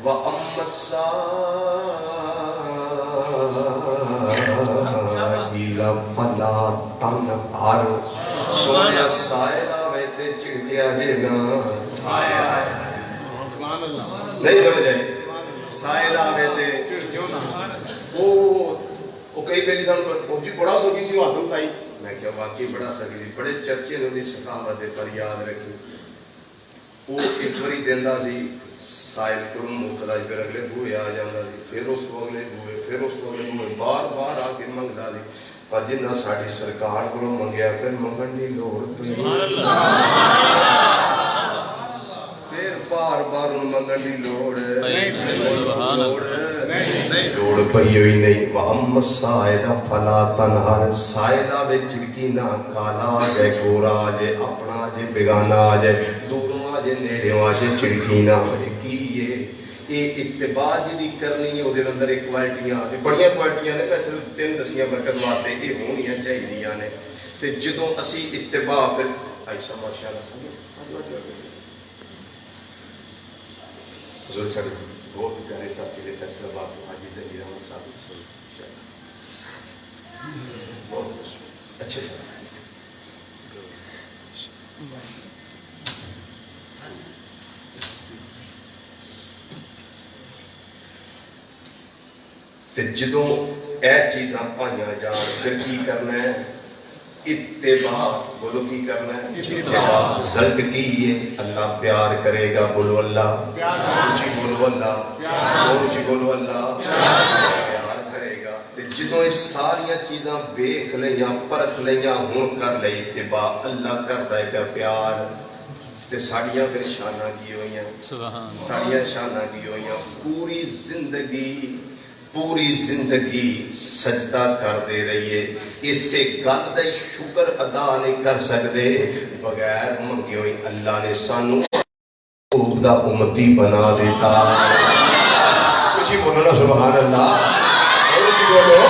وَأَمَّا السَّائِلَ فَلَا تَنْهَرْ سویا سائلہ ویتے چڑیا جینا نہیں سمجھ آئی سائلہ ویتے وہ کئی پہلی تھا جی بڑا سکی سی وہاں تائی میں کیا واقعی بڑا سکی سی بڑے چرچے نے انہیں سخاوت پر یاد رکھی وہ ایک بری دیندہ سی سائل کرم مقداج پر اگلے بوئے آ جاندہ سی پھر اس کو اگلے بوئے بار بار آ کے منگدہ سی پر جنہ ساڑھی سرکار کو منگیا پھر منگن دی لوڑ پھر بار بار ان منگن دی لوڑ پہی ہوئی نہیں وَأَمَّا السَّائِلَ فَلَا تَنْهَرْ سائلہ بے چڑکی نہ کالا جے گورا جے اپنا جے بگانا جے دوروں جے نیڑیوں جے چڑکی نہ کی یہ اتباع جدی کرنی ہے وہ اندر ایک کوالٹیاں بڑیاں کوالٹیاں نے میں صرف تین دسیاں برکت واسطے یہ ہونیاں چاہیے نے تے جدوں اسی اتباع پھر عائشہ ماشاءاللہ حضور صلی اللہ وہ پیارے صاحب کے لیے فیصلہ بات حاجی ظہیر احمد صاحب بہت اچھے صاحب تے جدوں اے چیزاں پائیاں جان پھر کی کرنا ہے اتباع بولو کی کرنا ہے اتباع زلد کی ہے اللہ پیار کرے گا بولو اللہ اونچی بولو اللہ اونچی بولو اللہ پیار کرے گا تے جدوں اس ساریاں چیزاں دیکھ لیاں پرکھ لیاں ہون کر لئی اتباع اللہ کرتا ہے پیار تے ساڑیاں پھر شانہ کی ہوئیاں ساڑیاں شانہ کی ہوئیاں پوری زندگی سجدہ کر دے رہی ہے اس سے گل دا شکر ادا نہیں کر سکتے بغیر منگے ہوئی اللہ نے سانو دا امتی بنا دیتا کچھ ہی بولو نا سبحان اللہ کچھ بولو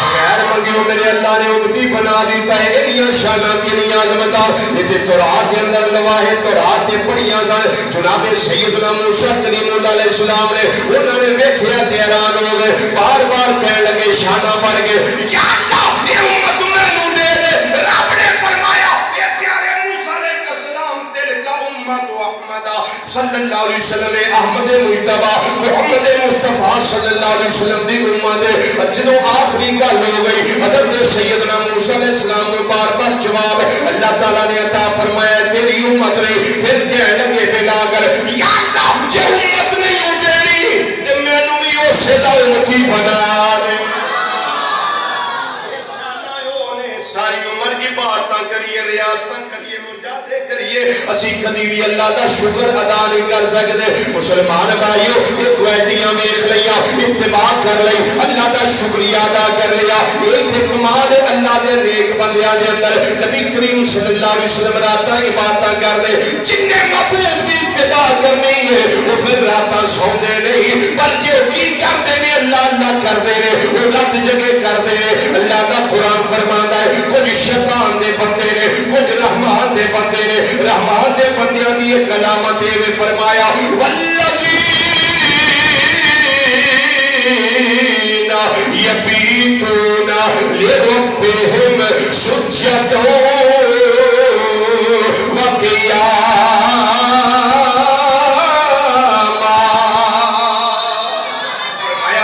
بغیر منگے ہو میرے اللہ نے امتی بنا دیتا ہے انہیاں شانہ کی انہیاں عظمتہ یہ تورات کے اندر لواہ تورات کے پڑھیاں سان جناب سیدنا موسیٰ کلیم اللہ علیہ السلام نے انہوں نے دیکھیا تیران ہو گئے بار بار کہنے لگے شانہ پڑھ گئے یا اللہ یہ امت میں نو دے دے رب نے فرمایا اے پیارے موسیٰ علیہ السلام تل کا امت احمدہ صلی اللہ علیہ وسلم احمد مجتبہ محمد مصطفیٰ صلی اللہ علیہ وسلم دی امت جنہوں آخری گل ہو گئی حضرت سیدنا موسیٰ علیہ السلام کو بار بار جواب اللہ تعالیٰ نے عطا فرمایا تیری امت نہیں پھر کہنے لگے بلا کر یا اللہ جے امت نہیں ہو تیری تے میں نو بھی اسے دا امتی بنا دے ساری عمر کی باتاں کریے ریاستاں کریے مجاہدے کریے اسی کدی بھی اللہ دا شکر ادا نہیں کر سکتے مسلمان بھائیو یہ کوالٹیاں دیکھ لیا اتباع کر لئی اللہ دا شکریہ ادا کر لیا ایک کمال اللہ دے نیک بندیاں دے اندر نبی کریم صلی اللہ علیہ وسلم راتاں عبادتاں کر دے جن نے محبوب کی اتباع کرنی ہے وہ پھر راتاں سوندے نہیں بلکہ کی کرتے ہیں اللہ اللہ کرتے ہیں وہ رات جگہ کرتے ہیں اللہ کا قرآن فرماتا ہے کچھ شیطان دے بندے نے کچھ رحمان دے بندے نے رحمان دے بندیاں دی ایک علامت ہے فرمایا والذین یبیتون لربہم سجدا وقیاما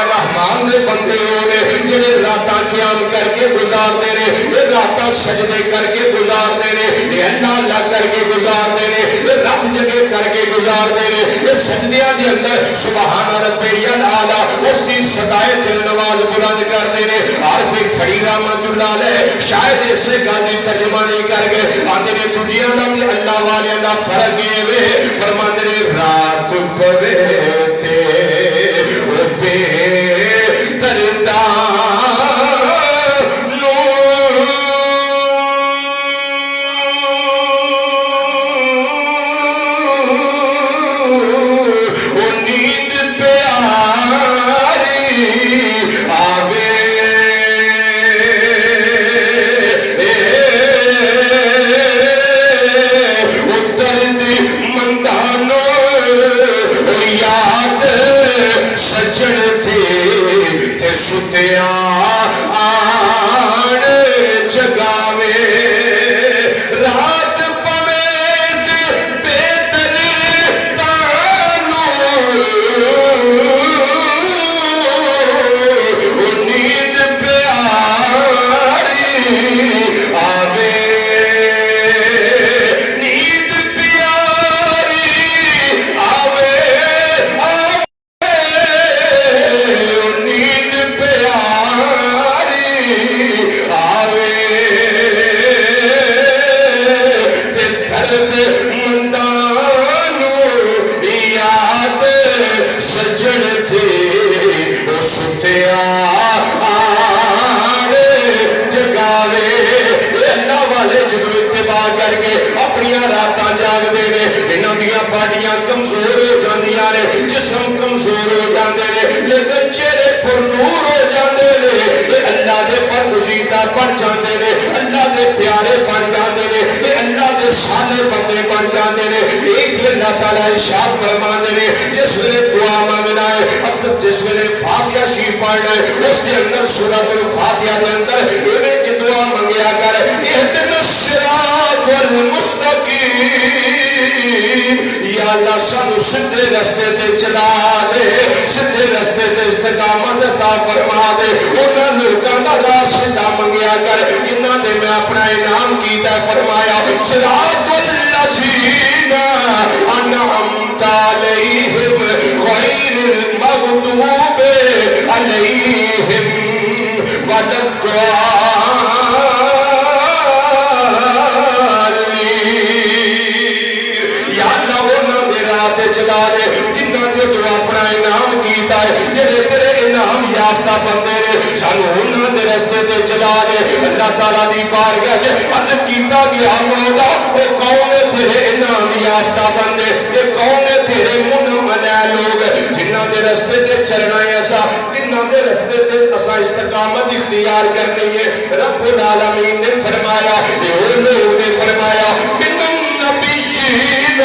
رحمان دے بندے ہونے جنہیں راتاں قیام کر کے گزارتے نے راتاں سجدے کر کے گزارتے نے اللہ اللہ کر کے گزارتے نے رات جگہ کر کے گزارتے نے سجدیاں دے اندر سبحان ربی الاعلی اس کی صدائے دل نواز بلند کرتے نے عارف کھڑی رحمت اللہ علیہ شاید اس سے گاندھی ترجمہ نہیں کر گئے آتے نے دنیا دا بھی اللہ والے دا فرق یہ وے فرماتے نے رات پوے تے بے سورۃ الفاتحہ کے اندر ایویں کی دعا منگیا کر اہدنا الصراط المستقیم یا اللہ سانو سیدھے راستے تے چلا دے سیدھے راستے تے استقامت عطا فرما دے انہاں لوکاں دا راہ سیدھا منگیا کر انہاں دے میں اپنا انعام کیتا فرمایا صراط الذین انعمت علیہم غیر المغضوب علیہم یا اللہ انہاں دے راہ تے چلا دے جنہاں تے تو اپنا انعام کیتا ہے جڑے تیرے انعام یافتہ بندے نے سانو انہاں دے راستے تے چلا دے اللہ تعالیٰ دی بارگاہ وچ عرض کیتا گیا مولا او کون ہے تیرے انعام یافتہ بندے اے کون ہے تیرے منعم لوگ جنہاں دے راستے تے چلنا ہے ایسا جنہاں دے راستے تے اساں استقامت اختیار کرنی ہے رب العالمین نے فرمایا اے وہ لوگ نے فرمایا من النبیین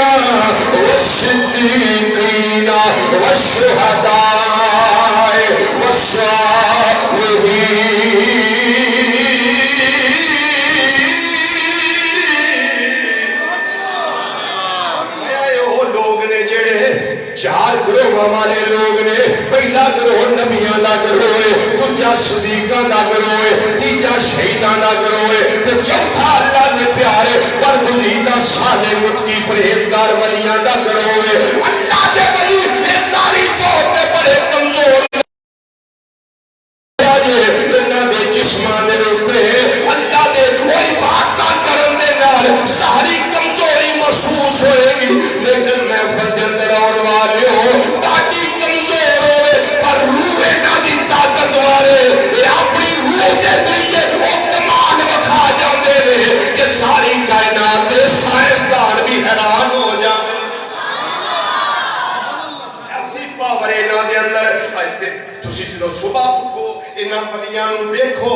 والصدیقین والشہداء والصالحین چار گروہ والے لوگ نے پہلا گروہ نبیاں دا گروہ ہے دوجا صدیقاں دا گروہ ہے تیجا شہیداں دا گروہ ہے تے چوتھا اللہ دے پیارے برگزیدہ صالح متقی پرہیزگار ولیاں دا گروہ ہے اللہ دے ولی یہ ساری طور تے بڑے کمزور انہاں دے جسمانے اوپر اللہ دے کوئی بات کرن دے نال ساری کمزوری محسوس ہوئے گی لیکن محفل دے اندر آن والے ہو تاکہ کمزور ہوئے پر روح نہ دی طاقت والے اپنی روح دے ذریعے وہ کمال بکھا جاندے نے کہ ساری کائنات دے سائنسدان بھی حیران ہو جاندے ایسی پاور انہاں دے اندر تسی جدو صبح اٹھو انہاں ولیاں نوں ویکھو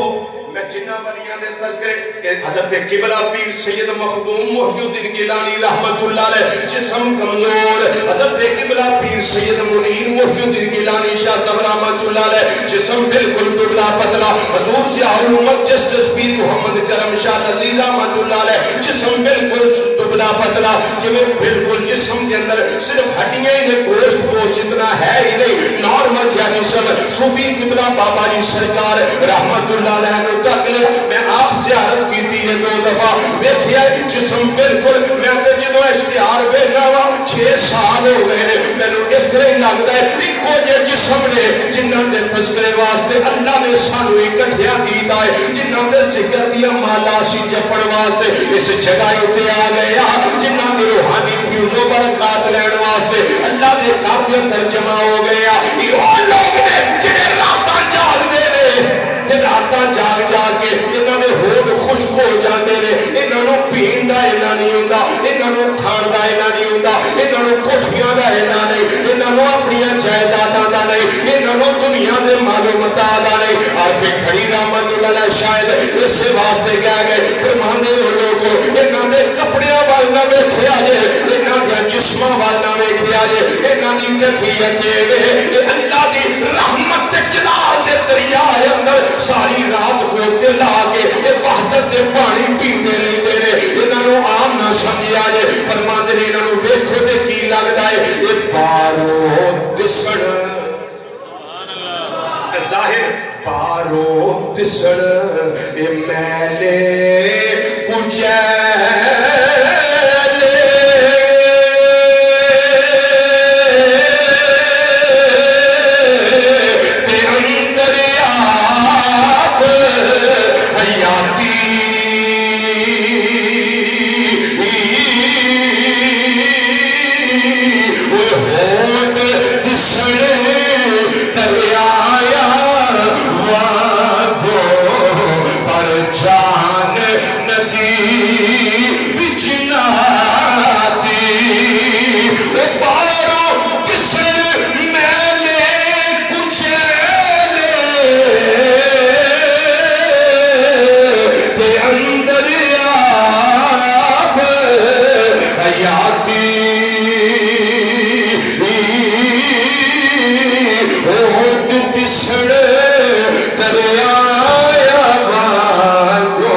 میں جنہ ولیاں دے تذکرے کہ حضرت قبلہ پیر سید مخدوم محی الدین گیلانی رحمت اللہ علیہ جسم کمزور، حضرت قبلہ پیر سید منیر محی الدین گیلانی شاہ صاحب رحمت اللہ علیہ جسم بالکل دبلا پتلا، حضور ضیاء الامت جسٹس پیر محمد کرم شاہ نذیر رحمت اللہ علیہ جسم بالکل دبلا پتلا، جویں بالکل جسم کے اندر صرف ہڈیاں ہی نے، گوشت اتنا ہے ہی نہیں، نارمل یا جسم۔ صوفی قبلہ بابا جی سرکار رحمت اللہ علیہ نے تک میں آپ زیارت کی تھی 2 دفعہ دیکھیا جسم بالکل میں تے جدو اشتہار ویکھنا وا 6 سال ہو گئے نے مینوں اس طرح ہی لگدا ہے اکو جے جسم نے جنہاں دے تذکرے واسطے اللہ نے سانو اکٹھیا کیتا ہے، جنہاں دے ذکر دیا مالا سی جپن واسطے اس جگہ تے آ گئے جنہاں دے روحانی فیوز و برکات لین واسطے اللہ دے گھر دے اندر جمع ہو گئے یہ لوگ نے جنہیں راتاں جاگ دے نے تے راتاں جاگ جاگ کے انہاں دے ہوٹ خشک ہو جاندے نے، انہاں نوں پین دا انہاں نہیں ہوندا، انہاں نوں کھان دا انہاں نہیں ہوندا، انہاں نوں کوٹھیاں دا انہاں نہیں، انہاں نوں اپنی جائیداداں دا نہیں، انہاں نوں دنیا دے مال و متاع دا نہیں۔ اور پھر کھڑی رحمت اللہ شاید اس واسطے کہہ گئے فرماندے ہو لوگوں انہاں دے کپڑیاں وال نہ ویکھیا جے، انہاں دے جسماں وال نہ ویکھیا جے، انہاں دی کیفیت اے اللہ دی رحمت تے جلال دے دریا اندر ساری رات ہوتے لا کے وحدت دے پانی پیندے رہندے نے، انہاں نوں عام نہ سمجھیا جے، فرماندے نے انہاں نوں ویکھو تے کی لگدا ہے اے بارو دسن ظاہر بارو دسن اے میلے پجیلے تے اندر آپ حیاتی ہوت دسن دریایا واگو پر جان ندی بچ ناتی بارو دسن میلے کچیلے تے اندر آپ حیاتی ہوت دسن دریایا واگو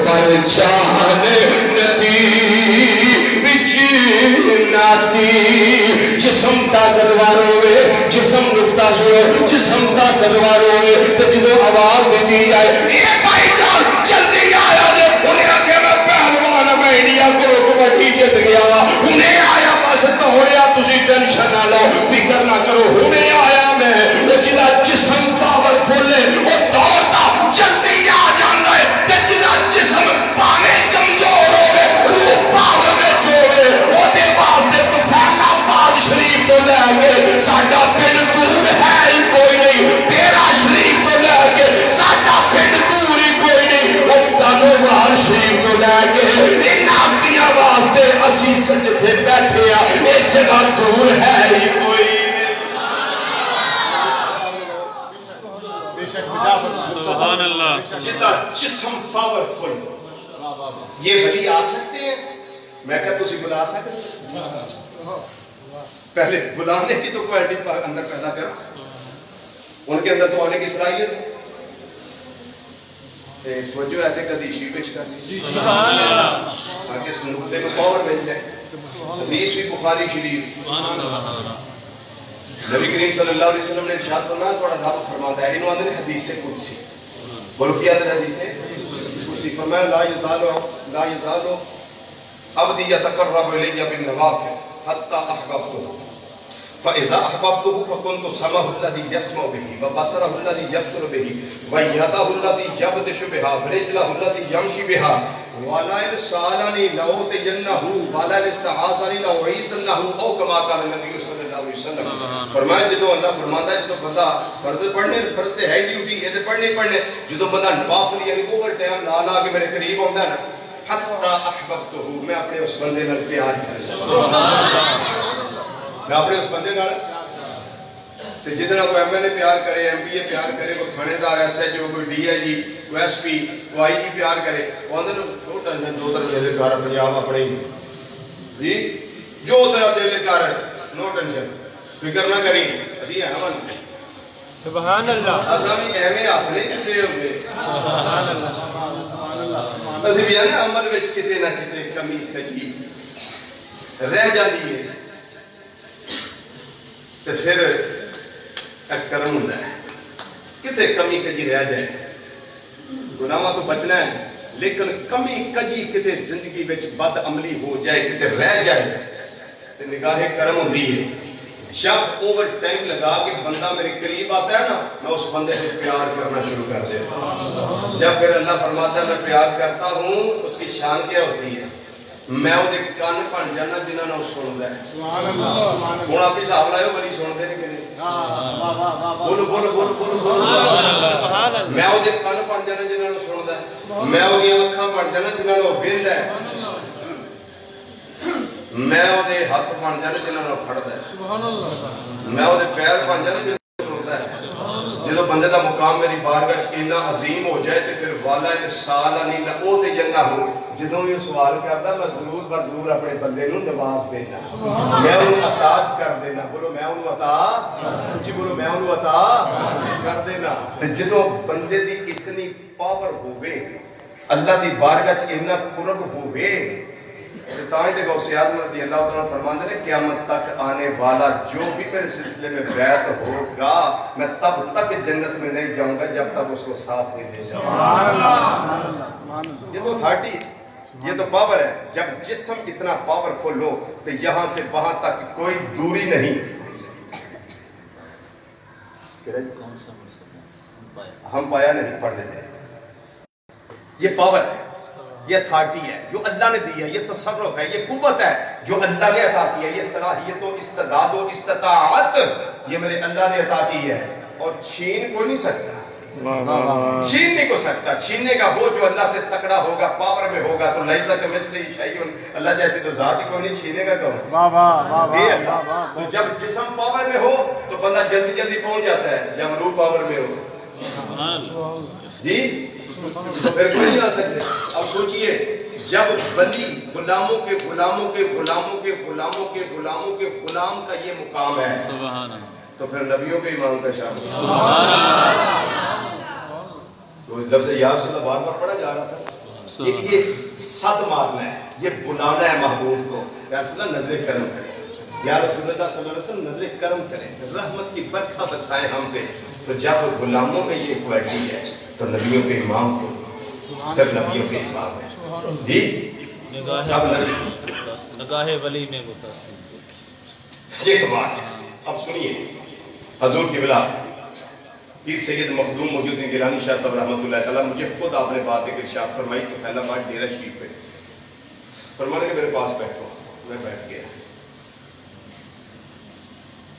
پر جان ندی بچ ناتی۔ جسم طاقتور ہوئے، جسم نقطہ سنو، جسم طاقتور ہوئے تو جدو آواز دیتی جائے یہ بھائی جان جلدی آیا جے، انہیں آکے میں پہلوان میں انڈیا کو کبڈی جت گیا وا، انہیں آیا بس دوڑیا تسی ٹینشن نہ لو فکر نہ کرو، انہیں آیا میں وہ جدا جسم پاورفل ہے وہ دوڑتا جلدی آ جانا ہے، تے جدا جسم پانے کمزور ہوئے روح پاور میں چھوڑے وہ دے واسطے تو فیلا آباد شریف تو لے کے ساڈا پنڈ دور ہے ہی کوئی نہیں، تیرا شریف تو لے کے ساڈا پنڈ دور ہی کوئی نہیں، وہ دانووار شریف تو لے کے ان ناستیاں واسطے اسی سجدے بیٹھے ہیں، ایک جگہ دور ہے ہی کوئی سبحان اللہ جتنا جسم پاورفل یہ ولی آ سکتے ہیں، میں کہا تسی بلا سکتے ہیں، پہلے بلانے کی تو کوالٹی اندر پیدا کرو، ان کے اندر تو آنے کی صلاحیت ہے۔ توجہ ہے کہ حدیث پیش کر دی سبحان اللہ تاکہ سنوتے کو پاور مل جائے۔ حدیث بھی بخاری شریف نبی کریم صلی اللہ علیہ وسلم نے ارشاد فرمایا تھوڑا دھاپ فرماتا ہے انہوں آدھے حدیث قدسی، بولو کیا آدھے حدیث قدسی، فرمایا لا یزالو عبدی یتقرب الی بالنوافل حتی احببتہ فاذا احببته فكنت سمعه الذي يسمع به وبصره الذي يبصر به ويده التي يبطش بها ورجله التي يمشي بها ولا سالني لأوتينه ولا استعاذني لأعيذنه او كما قال النبي صلی اللہ علیہ وسلم۔ فرمایا جدو اللہ فرماندا ہے جدو بندہ فرض پڑھنے فرض تے ہے ڈیوٹی یہ تے پڑھنے جدو بندہ نوافل یعنی اوور ٹائم لا لا کے میرے قریب ہوندا ہے نا حتی احببته میں اپنے اس بندے نال پیار کردا، میں اپنے اس بندے نال تے جتنا کوئی ایم ایل اے پیار کرے، ایم پی اے پیار کرے، کوئی تھانے دار ایس ایچ او، کوئی ڈی آئی جی، کوئی ایس پی، کوئی آئی جی پیار کرے، وہ آدھے دو ٹینشن جو تیرا دل کر پنجاب اپنے ہی جی، جو تیرا دل کر نو ٹینشن، فکر نہ کری، اسی ہیں من سبحان اللہ، اساں بھی ایویں ہاتھ نہیں دتے ہوندے، سبحان اللہ، اسی بھی نا عمل وچ کتے نہ کتے کمی کجی رہ جاتی ہے، تے پھر ایک کرم ہوندا ہے کتے کمی کجی رہ جائے، گناہاں تو بچنا ہے لیکن کمی کجی کتے زندگی وچ بد عملی ہو جائے، کتے رہ جائے تے نگاہ کرم ہوندی ہے۔ جب اوور ٹائم لگا کہ بندہ میرے قریب آتا ہے نا، میں اس بندے سے پیار کرنا شروع کر دیتا ہوں۔ جب پھر اللہ فرماتا ہے میں پیار کرتا ہوں، اس کی شان کیا ہوتی ہے؟ میں وہ کان بن جانا جنہوں نے سنتا ہے۔ ہوں آپ حساب لائے بڑی سنتے نہیں کہ نہیں؟ بولو بولو بولو بولو، میں وہ کان بن جانا جنہوں نے سنتا ہے، میں وہ اکھاں بن جانا جنہوں نے ویندا ہے، میں وہ ہاتھ بن جانا جنہوں نے پھڑتا ہے، میں وہ پیر بن جانا جنہوں نے ٹرتا ہے۔ جدو بندے دا مقام میری بارگاہ اتنا عظیم ہو جائے تو پھر والا سال نہیں وہ تو جنگا ہو، جدو بھی سوال کرتا میں ضرور بر ضرور اپنے بندے نو نواز دینا، میں انہوں عطا کر دینا، بولو میں انہوں عطا، اچھی بولو میں انہوں عطا کر دینا۔ جدو بندے دی اتنی پاور ہوئے، اللہ دی بارگاہ اتنا قرب ہوئے، تاہی تے غوث اعظم رضی اللہ عنہ فرماتے ہیں قیامت تک آنے والا جو بھی میرے سلسلے میں بیعت ہوگا میں تب تک جنت میں نہیں جاؤں گا جب تک اس کو ساتھ نہیں لے جاؤں گا۔ یہ تو اتھارٹی ہے، یہ تو پاور ہے۔ جب جسم اتنا پاورفل ہو تو یہاں سے وہاں تک کوئی دوری نہیں۔ ہم پایا نہیں پڑھ دیتے، یہ پاور ہے، یہ اتھارٹی ہے جو اللہ نے دی ہے، یہ تصرف ہے، یہ قوت ہے جو اللہ نے عطا کی ہے، یہ صلاحیت و استعداد و استطاعت یہ میرے اللہ نے عطا کی ہے، اور چھین کوئی نہیں سکتا، چھین نہیں کو سکتا۔ چھیننے کا وہ جو اللہ سے تکڑا ہوگا، پاور میں ہوگا، تو لیسا کمثلہ شیء، اللہ جیسی تو ذات ہی کوئی نہیں، چھینے کا کون؟ تو جب جسم پاور میں ہو تو بندہ جلدی جلدی پہنچ جاتا ہے، جب روح پاور میں ہو جی تو پھر کوئی نہیں آ سکتے۔ اب سوچئے جب ولی غلاموں کے غلاموں کے غلاموں کے غلاموں کے غلاموں کے غلام کا یہ مقام ہے تو پھر نبیوں کے امام کا شان تو جب سے یا رسول اللہ بار بار پڑھا جا رہا تھا یہ صد مارنا ہے، یہ بلانا ہے محبوب کو، یا رسول اللہ نظر کرم کریں، یا رسول اللہ صلی اللہ علیہ وسلم نظر کرم کریں، رحمت کی برکھا برسائیں ہم پہ۔ تو جب غلاموں میں یہ کوالٹی ہے تو نبیوں کے امام کو پھر نبیوں کے امام ہے جی، سب نبی نگاہ ولی میں متصل، یہ بات ہے۔ اب سنیے حضور قبلہ پیر سید مخدوم موجود گیلانی شاہ صاحب رحمۃ اللہ تعالیٰ، مجھے خود آپ نے بات ایک ارشاد فرمائی کہ پہلا بات ڈیرہ شریف پہ فرمانے کہ میرے پاس بیٹھو، میں بیٹھ گیا،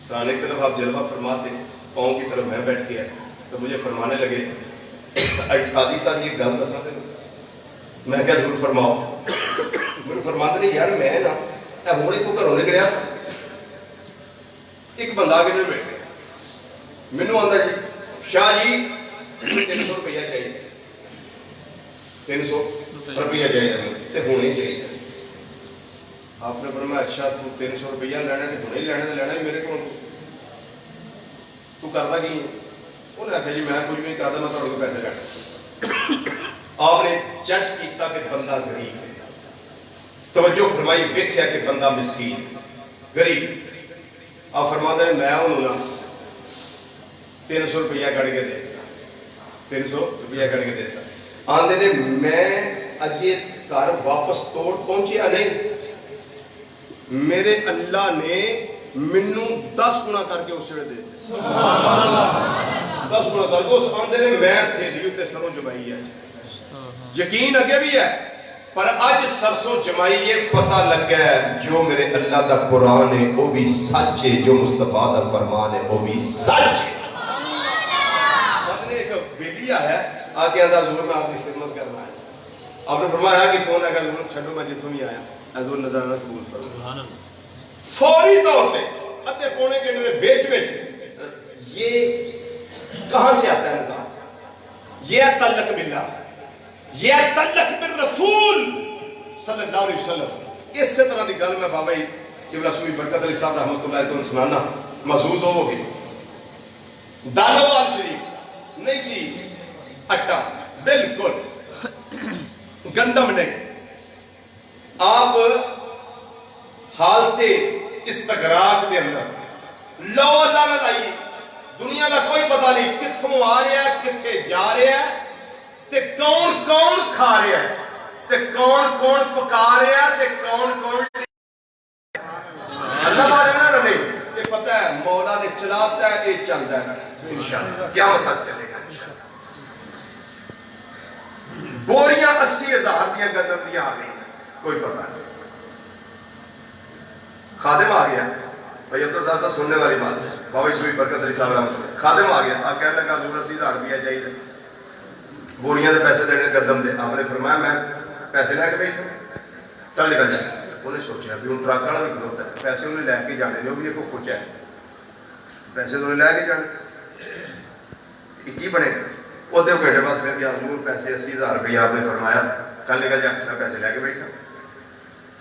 سرانے کی طرف آپ جلوہ فرماتے، پاؤں کی طرف میں بیٹھ گیا، تو مجھے فرمانے لگے اٹھادی تا یہ گل دسا دے، میں کیا ضرور فرماؤ، مجھے فرماتے نہیں یار میں نا اے ہونے تو گھروں نکلیا سا، ایک بندہ آگے میں بیٹھ گیا، مینوں آندا جی شاہ جی 300 روپیہ چاہیے، 300 روپیہ چاہیے تے ہونے چاہیے۔ آپ نے فرمایا اچھا تو 300 روپیہ لینا تے ہونے ہی لینا تے لینا ہی میرے کو، تو کردا کی ہے؟ انہوں نے آخیا جی میں کچھ نہیں کرتا، میں تھوڑے کو پیسے لینا۔ آپ نے جج کیتا کہ بندہ غریب ہے، توجہ فرمائی دیکھیا کہ بندہ مسکین غریب، آپ فرماتے ہیں میں انہوں 300 روپیہ کڑ کے دیتا، 300 روپیہ کڑ کے دیتا، آندے نے میں اجے گھر واپس توڑ پہنچیا نہیں، میرے اللہ نے منوں 10 گنا کر کے اس چھڑے دے 10 گنا کر کے اس آندے نے میں تھے دیو تے سروں جمائی ہے، یقین اگے بھی ہے پر آج سرسوں جمائی یہ پتہ لگ گیا ہے جو میرے اللہ دا قرآن ہے وہ بھی سچ ہے، جو مصطفیٰ دا فرمان ہے وہ بھی سچ ہے۔ ایک بیلیا ہے آگے اندھا حضور میں آپ کی خدمت کرنا ہے، آپ نے فرمایا کہ کون ہے کہ حضور چھڑو میں جتوں ہی آیا، حضور نظرانہ قبول فرمایا، فوری طور پہ ادھے پونے گھنٹے دے بیچ یہ تعلق باللہ، یہ تعلق بالرسول صلی اللہ علیہ وسلم. اس طرح دی گل میں بابا قبلہ صوفی برکت علی صاحب رحمۃ اللہ علیہ سنانا محظوظ ہو گئی. دالوال شریف نہیں سی اٹا، بالکل گندم نہیں. آپ حالت استغراق دے اندر لو لعنت آئی، دنیا کا کوئی پتہ نہیں کتھوں آ رہا ہے، کتھے جا رہا ہے، تے کون کون کھا رہا ہے، تے کون کون پکا رہا ہے، تے کون کون اللہ بارے میں نہیں یہ پتہ ہے. مولا نے چلاتا ہے، یہ چلتا ہے انشاءاللہ کیا ہوتا چلے گا. بوریاں 80,000 دیا گندم دیا آ گئی، کوئی پتہ نہیں. خادم آ گیا، بھائی عبد الرزاق صاحب سننے والی بات ہے، بابا صوفی برکت علی صاحب رحمۃ اللہ. خادم آ گیا، آپ کہنے لگا حضور 80,000 روپیہ چاہیے، بوریاں دے پیسے دینے گندم دے. آپ نے فرمایا میں پیسے لے کے بیٹھا، چل نکل جائے. انہیں سوچا بھی ہوں ٹرک والا بھی کھلوتا ہے، پیسے انہیں لے کے جانے، وہ بھی ایک کچھ ہے، پیسے تو انہیں لے کے جانے، یہ کی بنے گا. وہ 2 گھنٹے بعد پھر گیا، حضور پیسے 80,000 روپیہ آپ نے فرمایا چل نکل جائے. میں پیسے لے کے بیٹھا،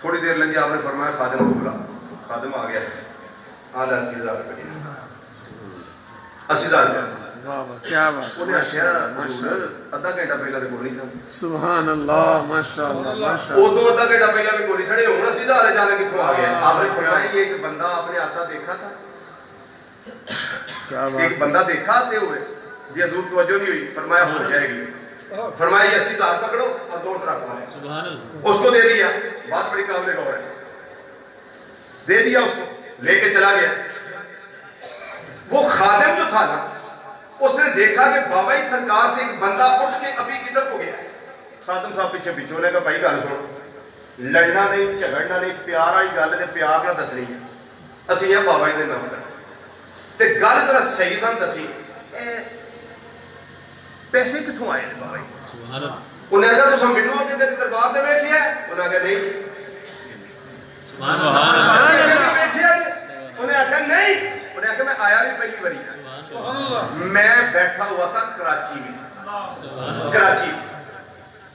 تھوڑی دیر لگی، آپ نے فرمایا خادم کو بلا. خادم آ گیا، آ لے 80,000 روپیہ، 80,000 روپیہ. کیا بات، انہیں آخیا حضور ادھا گھنٹہ پہلے تو کوئی نہیں سن. سبحان اللہ، ماشاء اللہ، ماشاء اللہ. ادو ادھا گھنٹہ پہلے بھی کوئی سڑے ہونا 80,000 جانے کتوں آ گیا. آپ نے فرمایا یہ ایک بندہ آپ نے آتا دیکھا تھا، کیا ایک بات، بندہ دیکھا آتے ہوئے. جی حضور توجہ نہیں ہوئی، فرمایا ہو جائے گی. فرمایا یہ 80,000 پکڑو اور 2 ٹرک والے سبحان اللہ. اس کو دے دیا. بات بڑی قابل غور ہے، دے دیا اس کو، لے کے چلا گیا. وہ خادم جو تھا نا، اس نے دیکھا کہ بابا سرکار سے ایک بندہ اٹھ کے ابھی ادھر کو گیا. خادم صاحب پیچھے پیچھے انہیں کہا بھائی گل سن، لڑنا نہیں جھگڑنا نہیں، پیار والی گل ہے، پیار نہ دسنی ہے. اسی یہ بابا جی کے نام کر تے گل ذرا صحیح سن دسی، پیسے کتوں آئے ہیں بابا جی؟ سبحان اللہ. انہیں آخر تو مینو آ کے کدی دربار سے ویکھیا ہے؟ انہیں آخیا نہیں. سبحان اللہ. انہیں آخیا نہیں. انہیں آخیا میں آیا بھی پہلی باری ہے، میں بیٹھا ہوا تھا کراچی میں. کراچی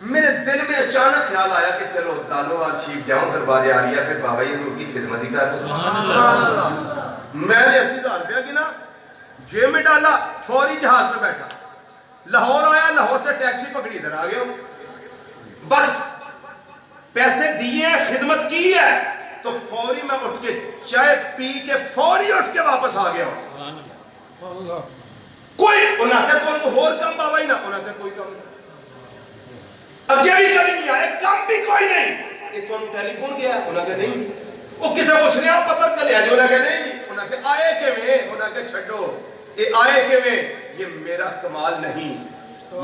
میرے دل میں اچانک خیال آیا کہ چلو دالوال شریف جاؤں، دربار آ رہی ہے، پھر بابا جی کی خدمت ہی کر. میں نے 80,000 روپیہ گنا، جیب میں ڈالا، فوری جہاز پہ بیٹھا، لاہور آیا، لاہور سے ٹیکسی پکڑی ادھر آ گیا. بس پیسے دیے ہیں، خدمت کی ہے، تو فوری میں اٹھ کے چائے پی کے فوری اٹھ کے واپس آ گیا. کوئی انہاں کہ کوئی اور کم بابا ہی نہ، انہاں کہ کوئی کم نہیں. اگے بھی کبھی نہیں آئے، کم بھی کوئی نہیں. ایک تو ٹیلی فون گیا، انہاں کہ نہیں. وہ کسے کو سنیا پتر کر لیا جو، انہاں کہ نہیں. انہاں کہ آئے کے میں، انہاں کہ چھڑو یہ آئے کے میں، یہ میرا کمال نہیں،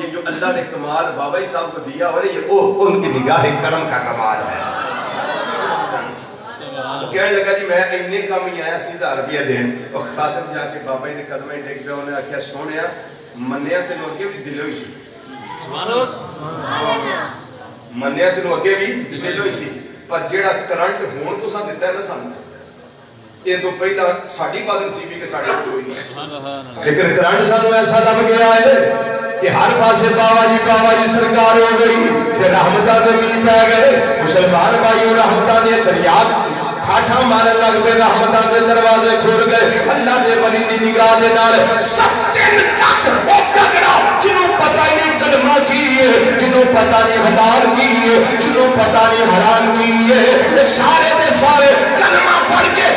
یہ جو اللہ نے کمال بابا جی صاحب کو دیا ہو یہ ان کی نگاہ کرم کا کمال ہے. وہ کہنے لگا جی میں اتنے کم ہی آیا 80,000 روپیہ دین. اور خادم جا کے بابا جی نے قدمیں ٹیک پیا، انہیں آخیا سونے منیا تینوں اگے بھی دلوں ہی سی، منیا تینوں اگے بھی دلوں ہی سی، پر جیڑا کرنٹ ہون تو سا دیتا ہے نا سامنے، یہ تو پہلا ساڑھی بات نصیبی کے ساڑھی کوئی نہیں. لیکن کرنٹ سانو ایسا لگ گیا ہے کہ ہر پاسے بابا جی سرکار ہو گئی، کہ رحمتہ دے می پہ گئے. مسلمان بھائیو رحمتہ دے دریا ٹھاٹھا مارن لگ پہ، رحمتہ دے دروازے کھول گئے. اللہ دے ولی دی نگاہ دے نال 7 دن تک وہ تگڑا جنوں پتہ ہی نہیں کلمہ کی ہے، جنوں پتہ نہیں حلال کی ہے، جنوں پتہ نہیں حرام کی ہے، سارے دے سارے کلمہ پڑھ کے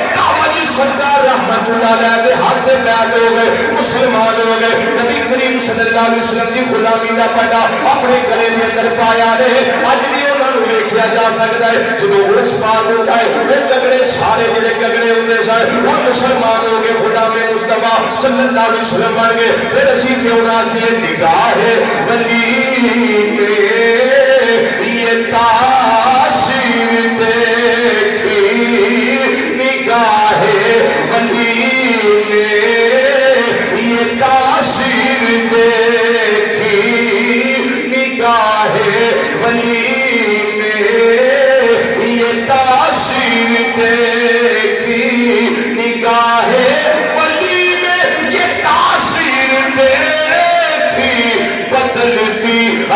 سرکار رحمت اللہ علیہ دے ہاتھ دے بیعت ہو گئے، مسلمان ہو گئے. نبی کریم صلی اللہ علیہ وسلم کی غلامی دا پٹا اپنے گلے دے اندر پایا رہے. اج بھی انہاں نوں ویکھیا جا سکدا ہے. جدوں عرس پار ہوندا ہے اے گگڑے سارے جڑے گگڑے ہوندے سن وہ مسلمان ہو گئے، غلام مصطفیٰ صلی اللہ علیہ وسلم بن گئے. پھر اسی کیوں نہ کہ نگاہ ولی میں یہ تاثیر دیکھی، نگاہ ولی میں یہ تاثیر دیکھی، نگاہ ولی میں یہ تاثیر دیکھی، نگاہ ولی میں یہ تاثیر دیکھی، بدل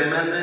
MLA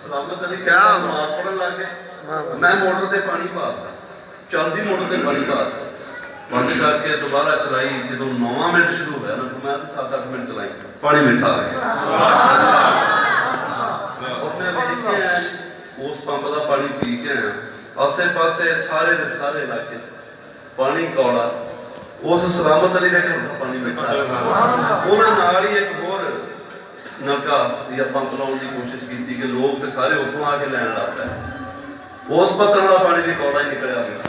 ਸਲਾਮਤ ਅਲੀ ਕਿਆ ਕਹਿੰਦਾ ਨਮਾਜ਼ ਪੜਨ ਲੱਗ ਗਿਆ ਵਾਹ ਵਾਹ ਮੈਂ ਮੋਟਰ ਤੇ ਪਾਣੀ ਪਾਤਾ ਚਲਦੀ ਮੋਟਰ ਤੇ ਪਾਣੀ ਪਾਤਾ ਬੰਦ ਕਰਕੇ ਦੁਬਾਰਾ ਚਲਾਈ ਜਦੋਂ 9 ਮਿੰਟ ਸ਼ੁਰੂ ਹੋਇਆ ਨਾ ਫਿਰ ਮੈਂ 7-8 ਮਿੰਟ ਚਲਾਈ ਪਾਣੀ ਮਿੱਠਾ ਆ ਗਿਆ ਔਰ ਮੈਂ ਵੇਖ ਕੇ ਆਇਆ ਉਸ ਪੰਪ ਦਾ ਪਾਣੀ ਪੀ ਕੇ ਆਇਆ ਆਸੇ ਪਾਸੇ ਸਾਰੇ ਦੇ ਸਾਰੇ ਇਲਾਕੇ 'ਚ ਪਾਣੀ ਕੌੜਾ ਉਸ ਸਲਾਮਤ ਅਲੀ ਦੇ ਘਰ ਦਾ ਪਾਣੀ ਮਿੱਠਾ ਉਹਨਾਂ ਨਾਲ ਹੀ ਇੱਕ ਹੋਰ ਨਲਕਾ ਜਾਂ ਪੰਪ ਲਾਉਣ ਦੀ ਕੋਸ਼ਿਸ਼ ਕੀਤੀ ਕਿ ਲੋਕ ਤੇ ਸਾਰੇ ਉੱਥੋਂ ਆ ਕੇ ਲੈਣ ਲੱਗ ਪਏ ਉਸ ਪੱਤਣ ਦਾ ਪਾਣੀ ਵੀ ਕੌੜਾ ਹੀ ਨਿਕਲਿਆ ਮਿੱਠਾ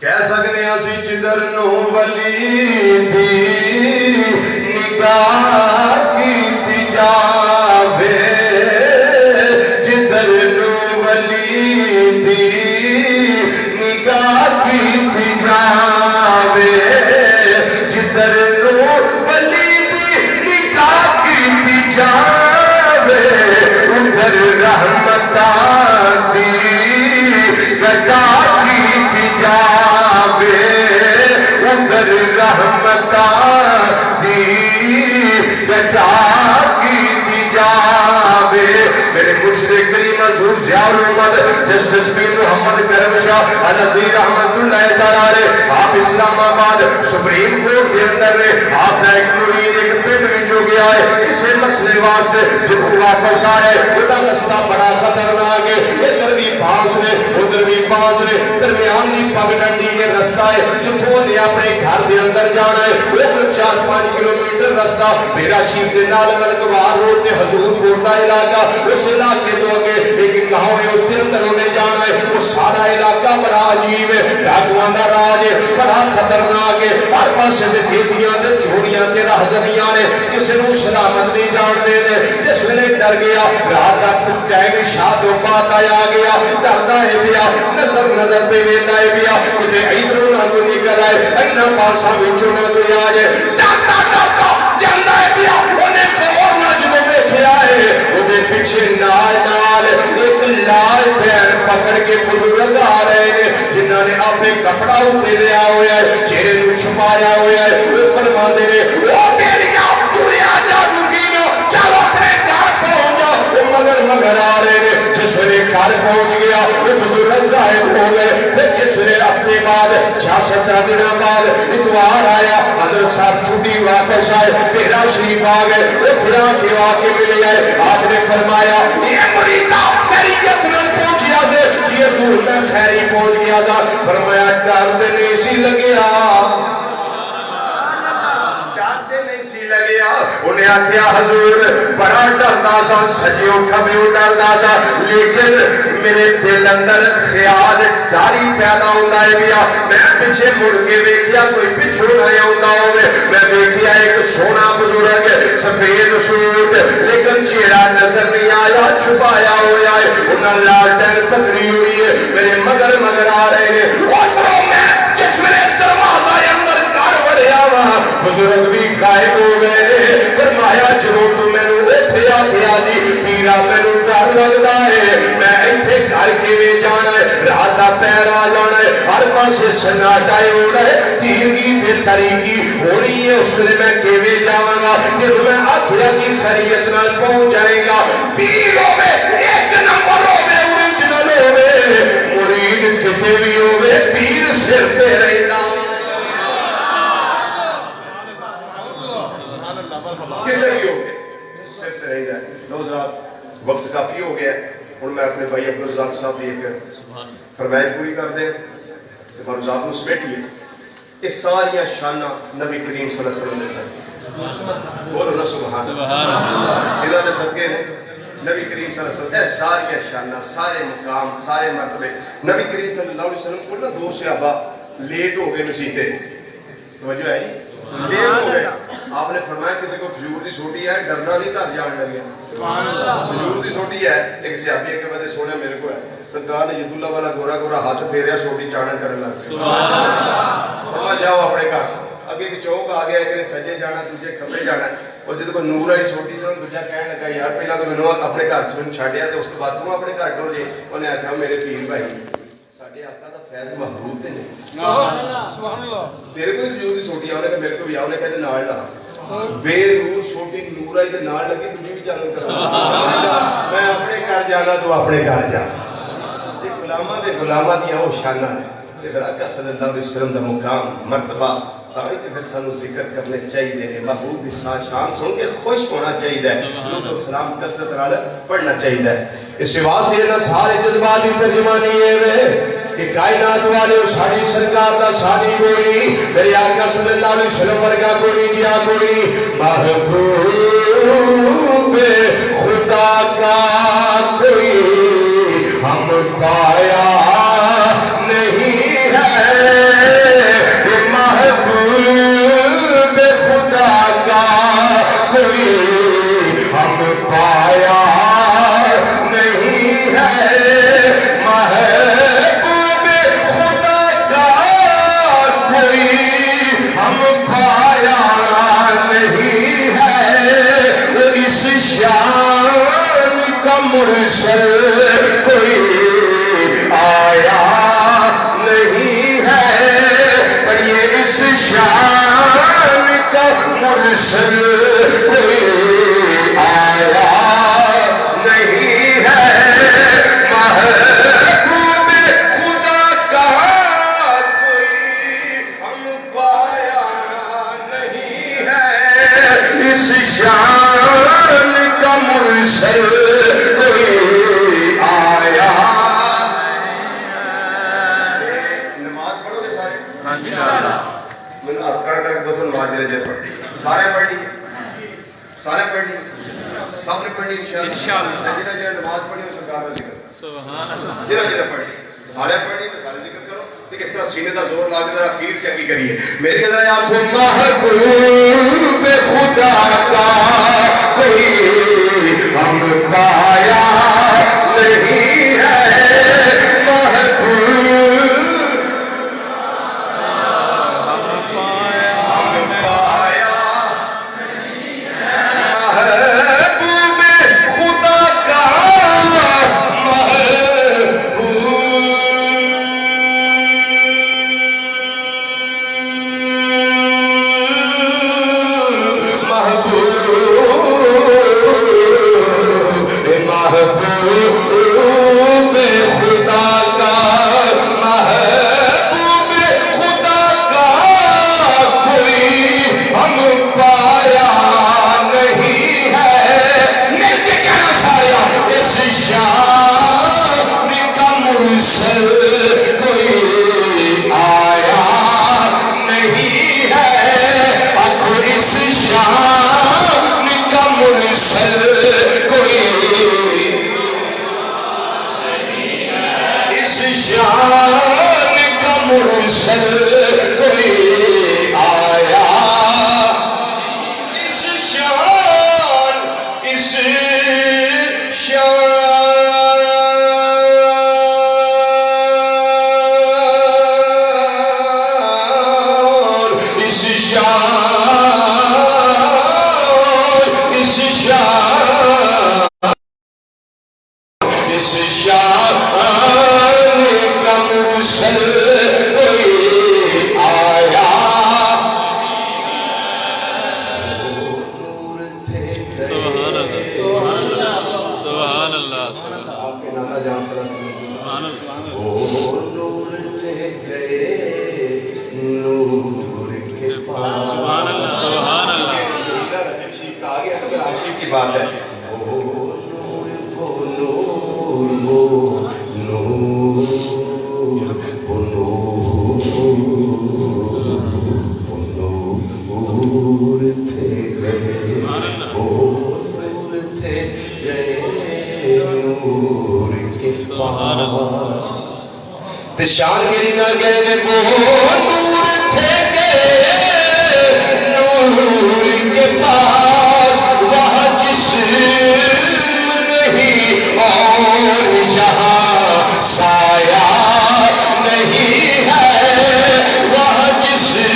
ਕਹਿ ਸਕਦੇ ਹਾਂ ਅਸੀਂ ਜਿੱਧਰ ਨੂੰ ਵਲੀ ਦੀ ਨਿਗਾਹ ਕੀਤੀ ਜਾਵੇ ਜਿੱਧਰ ਨੂੰ ਵਲੀ ਦੀ ਨਿਗਾਹ ਕੀਤੀ ਜਾਵੇ ਜਿੱਧਰ ਨੂੰ ਵਲੀ ਦੀ ਨਿਗਾਹ ਕੀਤੀ ਜਾਵੇ ਉਧਰ ਰਹਿਮਤਾਂ ਦੀ ਗਦਾ ਕੀਤੀ ਜਾਵੇ ਉਧਰ ਰਹਿਮਤਾਂ ਦੀ ਗਦਾ ਕੀਤੀ ਜਾਵੇ میرے مشرق کریم حضور ضیاء الامت جسٹس پیر محمد کرم شاہ النذیر احمد اللہ تعالی آپ اسلام آباد سپریم کورٹ کے اندر آپ کا ایک مرید ایک پنڈ وچوں گیا ہے اسے مسئلے واسطے جب واپس آئے وہ رستہ بڑا خطرناک ہے ادھر بھی پاس نے ادھر بھی پاس نے درمیان دی پگ ڈنڈی یہ رستہ ہے جتوں نے اپنے گھر دے اندر جانا ہے وہ 4-5 کلومیٹر رستہ میرا شیف دے نال ملکوار روڈ تے حضور پور دا علاقہ اس علاقے تو آگے ایک گاؤں ہے اس کے اندر انہیں جانا ہے وہ سارا علاقہ بڑا عجیب ہے ڈاکواں دا راج ہے بڑا خطرناک ہے ہر پاسے تے دیتیاں تے چوریاں تے راہزنیاں نے کسی نو سلامت نہیں جان دے نے جس ویلے ڈر گیا رات دا ٹائم شاد و بات آیا گیا ڈردا ہے پیا نظر تے ویلا ہے پیا تے ادھروں نہ کوئی نکل آئے انہاں پاساں وچوں نہ کوئی آ جائے ڈردا جاندا ہے پیا اونے خبر نہ جو ویکھیا ہے اونے پیچھے نال ایک لال پیر پکڑ کے بزرگ آ رہے ہیں جنہوں نے اپنے کپڑا اتنے لیا ہوا ہے چہرے کو چھپایا ہوا ہے وہ فرماتے ہیں وہ میریا دنیا جادوگیر چلو اپنے گھر پہنچ جاؤ وہ مگر آ رہے ہیں جس ویلے گھر پہنچ گیا وہ بزرگ ظاہر ہو گئے پھر جس ویلے اپنے بعد 6-7 دن بعد اتوار آیا حضرت صاحب چھٹی واپس آئے تیرا شریف آ گئے وہ پھرا کے آ کے ملے آئے آپ نے فرمایا یہ مریدہ خیریت میں پہنچیا سے یہ حضور میں خیری پہنچ گیا تھا فرمایا ڈر دے نہیں سی لگیا ڈر دے نہیں سی لگیا انہیں آکھیا حضور بڑا ڈرتا سا سجیوں کھبیوں ڈرتا تھا لیکن میرے دل اندر خیال ڈاری پیدا ہوتا ہے بیا میں پیچھے مڑ کے ویکھیا کوئی پچھو نہیں ہوتا ہوئے میں ویکھیا ایک سونا بزرگ سفید سوٹ لیکن چہرہ نظر نہیں آیا چھپایا ہوا ہے انہاں لالٹین پکڑی ہوئی ہے میرے مگر آ رہے ہیں اور میں جس میں دروازہ اندر گھر بڑھیا وہاں بزرگ بھی غائب ہو گئے فرمایا جو تو میں نے اتھیا کیا جی میرا میں نے ڈر لگتا ہے میں ایتھے گھر کے میں جانا ہے رات کا پیر آ جانا ہے ہر پاسے سناٹا ہونا ہے تیرگی پھر طریقی ہونی ہے اس لیے میں کیویں جاواں گا جب میں آخرا سی خیریت نال پہنچ جائے گا پیر ہوے ایک نمبر ہوے اوریجنل ہوے مرید کتے بھی ہوے پیر سر تے رہندا کتے بھی ہوے سر تے رہندا لو حضرات وقت کافی ہو گیا ہن میں اپنے بھائی عبدالرزاق صاحب دی ایک فرمائش پوری کر دیں کہ معروضات نو سمیٹیے یہ ساری شانہ نبی کریم صلی اللہ علیہ وسلم نے سن بولو نا سبحان اللہ انہاں دے صدقے نے نبی کریم صلی اللہ علیہ وسلم اے ساری شانہ سارے مقام سارے مرتبے نبی کریم صلی اللہ علیہ وسلم کو نا 2 صحابہ لیٹ ہو گئے مسیتے توجہ ہے جی لیٹ ہو گئے آپ نے فرمایا کسی کو کھجور دی سوٹی ہے ڈرنا نہیں تھا جان ڈر گیا سبحان اللہ کھجور دی سوٹی ہے ایک صحابی کے وجہ سونے میرے کو ہے سرکار نے ید اللہ والا گورا ہاتھ پھیریا سوٹی چاڑن کرنے لگ سبحان اللہ جاؤ اپنے گھر اگے ایک چوک آ گیا ایک نے سجے جانا دوجے کھبے جانا اور جب کوئی نور والی سوٹی سے دوجا کہنے لگا یار پہلا تو مینوں اپنے گھر چ چھڈیا تے اس کے بعد تو اپنے گھر ٹر جے انہیں آخیا میرے پیر بھائی ساڈے آقا دا فیض محبوب تے نہیں سبحان اللہ تیرے کو وجود کی چھوٹی آنے کا میرے کو بھی آنے کہتے نال نہ بے نور چھوٹی نور آئی تے نال لگی تجھے بھی جانا کر میں اپنے گھر جانا تو اپنے گھر جا تے غلاماں دیاں وہ شاناں نے تے پھر آقا صلی اللہ علیہ وسلم دا مقام مرتبہ تائی تے پھر سانو ذکر کرنے چاہیے نے محبوب دی شان سن کے خوش ہونا چاہیے درود و سلام کثرت نال پڑھنا چاہیے اس واسطے نہ سارے جذباتی ترجمانی ہے کہ کائنات والے ساری سرکار دا سانی کوئی نہیں میرے آقا صلی اللہ علیہ وسلم ورگا کوئی نہیں جیا کوئی نہیں محبوب خدا کا کوئی ہم پایا نہیں ہے محبوب خدا کا کوئی ہم پایا نہیں ہے محبوب خدا کا کوئی ہم پایا نہیں ہے اس شان کا مرسل کوئی آیا نہیں ہے پر یہ اس شان کا مرسل کوئی آیا نہیں ہے محبوب خدا کا کوئی ہم پایا نہیں ہے اس شان کا مرسل کوئی آیا نماز پڑھو گے سارے میں ہاتھ کھڑا کر کے دوستوں نماز جلے پڑھ سارے پڑھ لی سارے پڑھ لی سب نے پڑھنی انشاءاللہ جنہاں جنہاں نماز پڑھنی وہ سرکار کا ذکر سبحان اللہ جنہاں جنہاں پڑھنی سارے پڑھنی تو سارے ذکر کرو ٹھیک اس طرح سینے کا زور لا کے ذرا خیر چنگی کریے میرے کے ذرا آپ کو محبوب خدا کا کوئی ہم پایا نہیں ہے محبوب ہم پایا محبوب خدا کا شان میری نہ گئے نور تھے گئے نور کے پاس وہاں جسم نہیں اور یہاں سایہ نہیں ہے وہاں جسم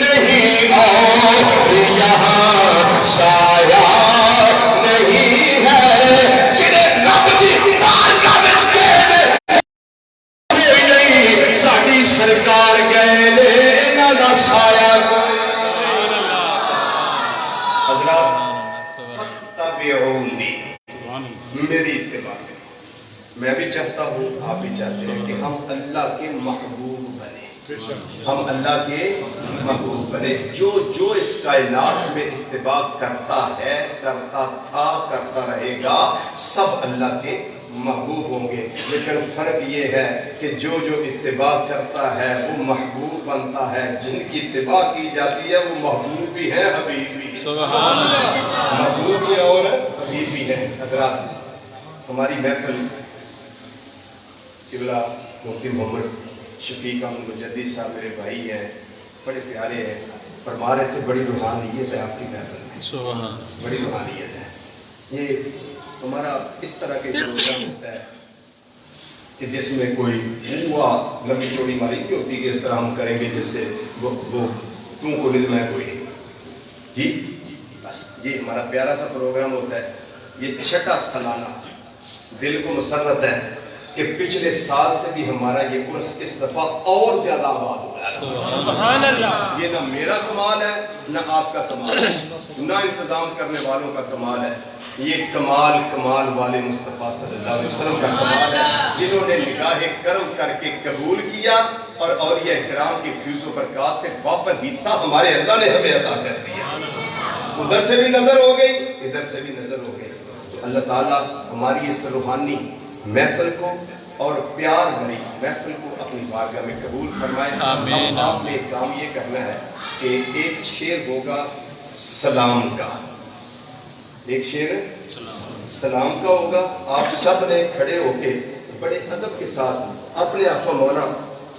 نہیں اور یہاں سایہ نہیں ہے جنہیں رب دی بارگاہ وچ گئے ساڈی میری اتباع کریں. میں بھی چاہتا ہوں، آپ بھی چاہتے ہیں کہ ہم اللہ کے محبوب بنے، ہم اللہ کے محبوب بنے. جو اس کائنات میں اتباع کرتا ہے، کرتا تھا، کرتا رہے گا، سب اللہ کے محبوب ہوں گے. لیکن فرق یہ ہے کہ جو اتباع کرتا ہے وہ محبوب بنتا ہے، جن کی اتباع کی جاتی ہے وہ محبوب بھی ہے، حبیب بھی ہے. محبوب بھی ہے اور حبیب بھی ہے. حضرات، ہماری محفل قبلہ مفتی محمد شفیق احمد مجدی صاحب میرے بھائی ہیں، بڑے پیارے ہیں، فرما رہے تھے بڑی روحانیت ہے آپ کی محفل میں، بڑی روحانیت ہے. یہ ہمارا اس طرح کے پروگرام ہوتا ہے کہ جس میں کوئی ہوا لمبی چوڑی ماری کی ہوتی کہ اس طرح ہم کریں گے جس سے وہ تم کو دل میں کوئی نہیں جی. بس یہ ہمارا پیارا سا پروگرام ہوتا ہے. یہ 6واں سالانہ دل کو مسرت ہے کہ پچھلے سال سے بھی ہمارا یہ کورس اس دفعہ اور زیادہ آباد ہو رہا ہے. سبحان اللہ. یہ نہ میرا کمال ہے نہ آپ کا کمال ہے، نہ انتظام کرنے والوں کا کمال ہے. یہ کمال والے مصطفیٰ صلی اللہ علیہ وسلم کا کمال ہے، جنہوں نے نگاہ کرم کر کے قبول کیا اور اولیاء کرام کی فیض و برکات سے وافر حصہ ہمارے اللہ نے ہمیں عطا کر دیا. ادھر سے بھی نظر ہو گئی، ادھر سے بھی نظر ہو گئی. تو اللہ تعالیٰ ہماری اس روحانی محفل کو اور پیار بھری محفل کو اپنی بارگاہ میں قبول فرمائے. اب آپ نے ایک کام یہ کرنا ہے کہ ایک شعر ہوگا سلام کا، ایک شعر سلام کا ہوگا. آپ سب نے کھڑے ہو کے بڑے ادب کے ساتھ اپنے آقا مولا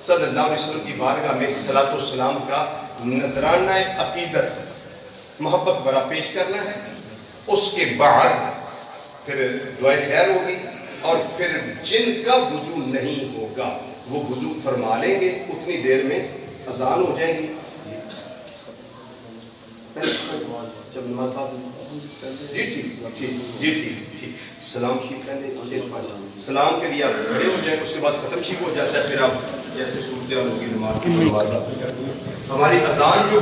صلی اللہ علیہ وسلم کی بارگاہ میں صلاۃ والسلام کا نذرانہ عقیدت محبت برا پیش کرنا ہے. اس کے بعد پھر دعائے خیر ہوگی اور پھر جن کا وضو نہیں ہوگا وہ وضو فرما لیں گے. اتنی دیر میں اذان ہو جائے گی. جی ٹھیک. سلام شریف کرنے سلام کے لیے آپ کھڑے ہو جائیں، اس کے بعد ختم شریف ہو جاتا ہے، پھر آپ جیسے صورتحال ہوگی نماز کی ہماری اذان جو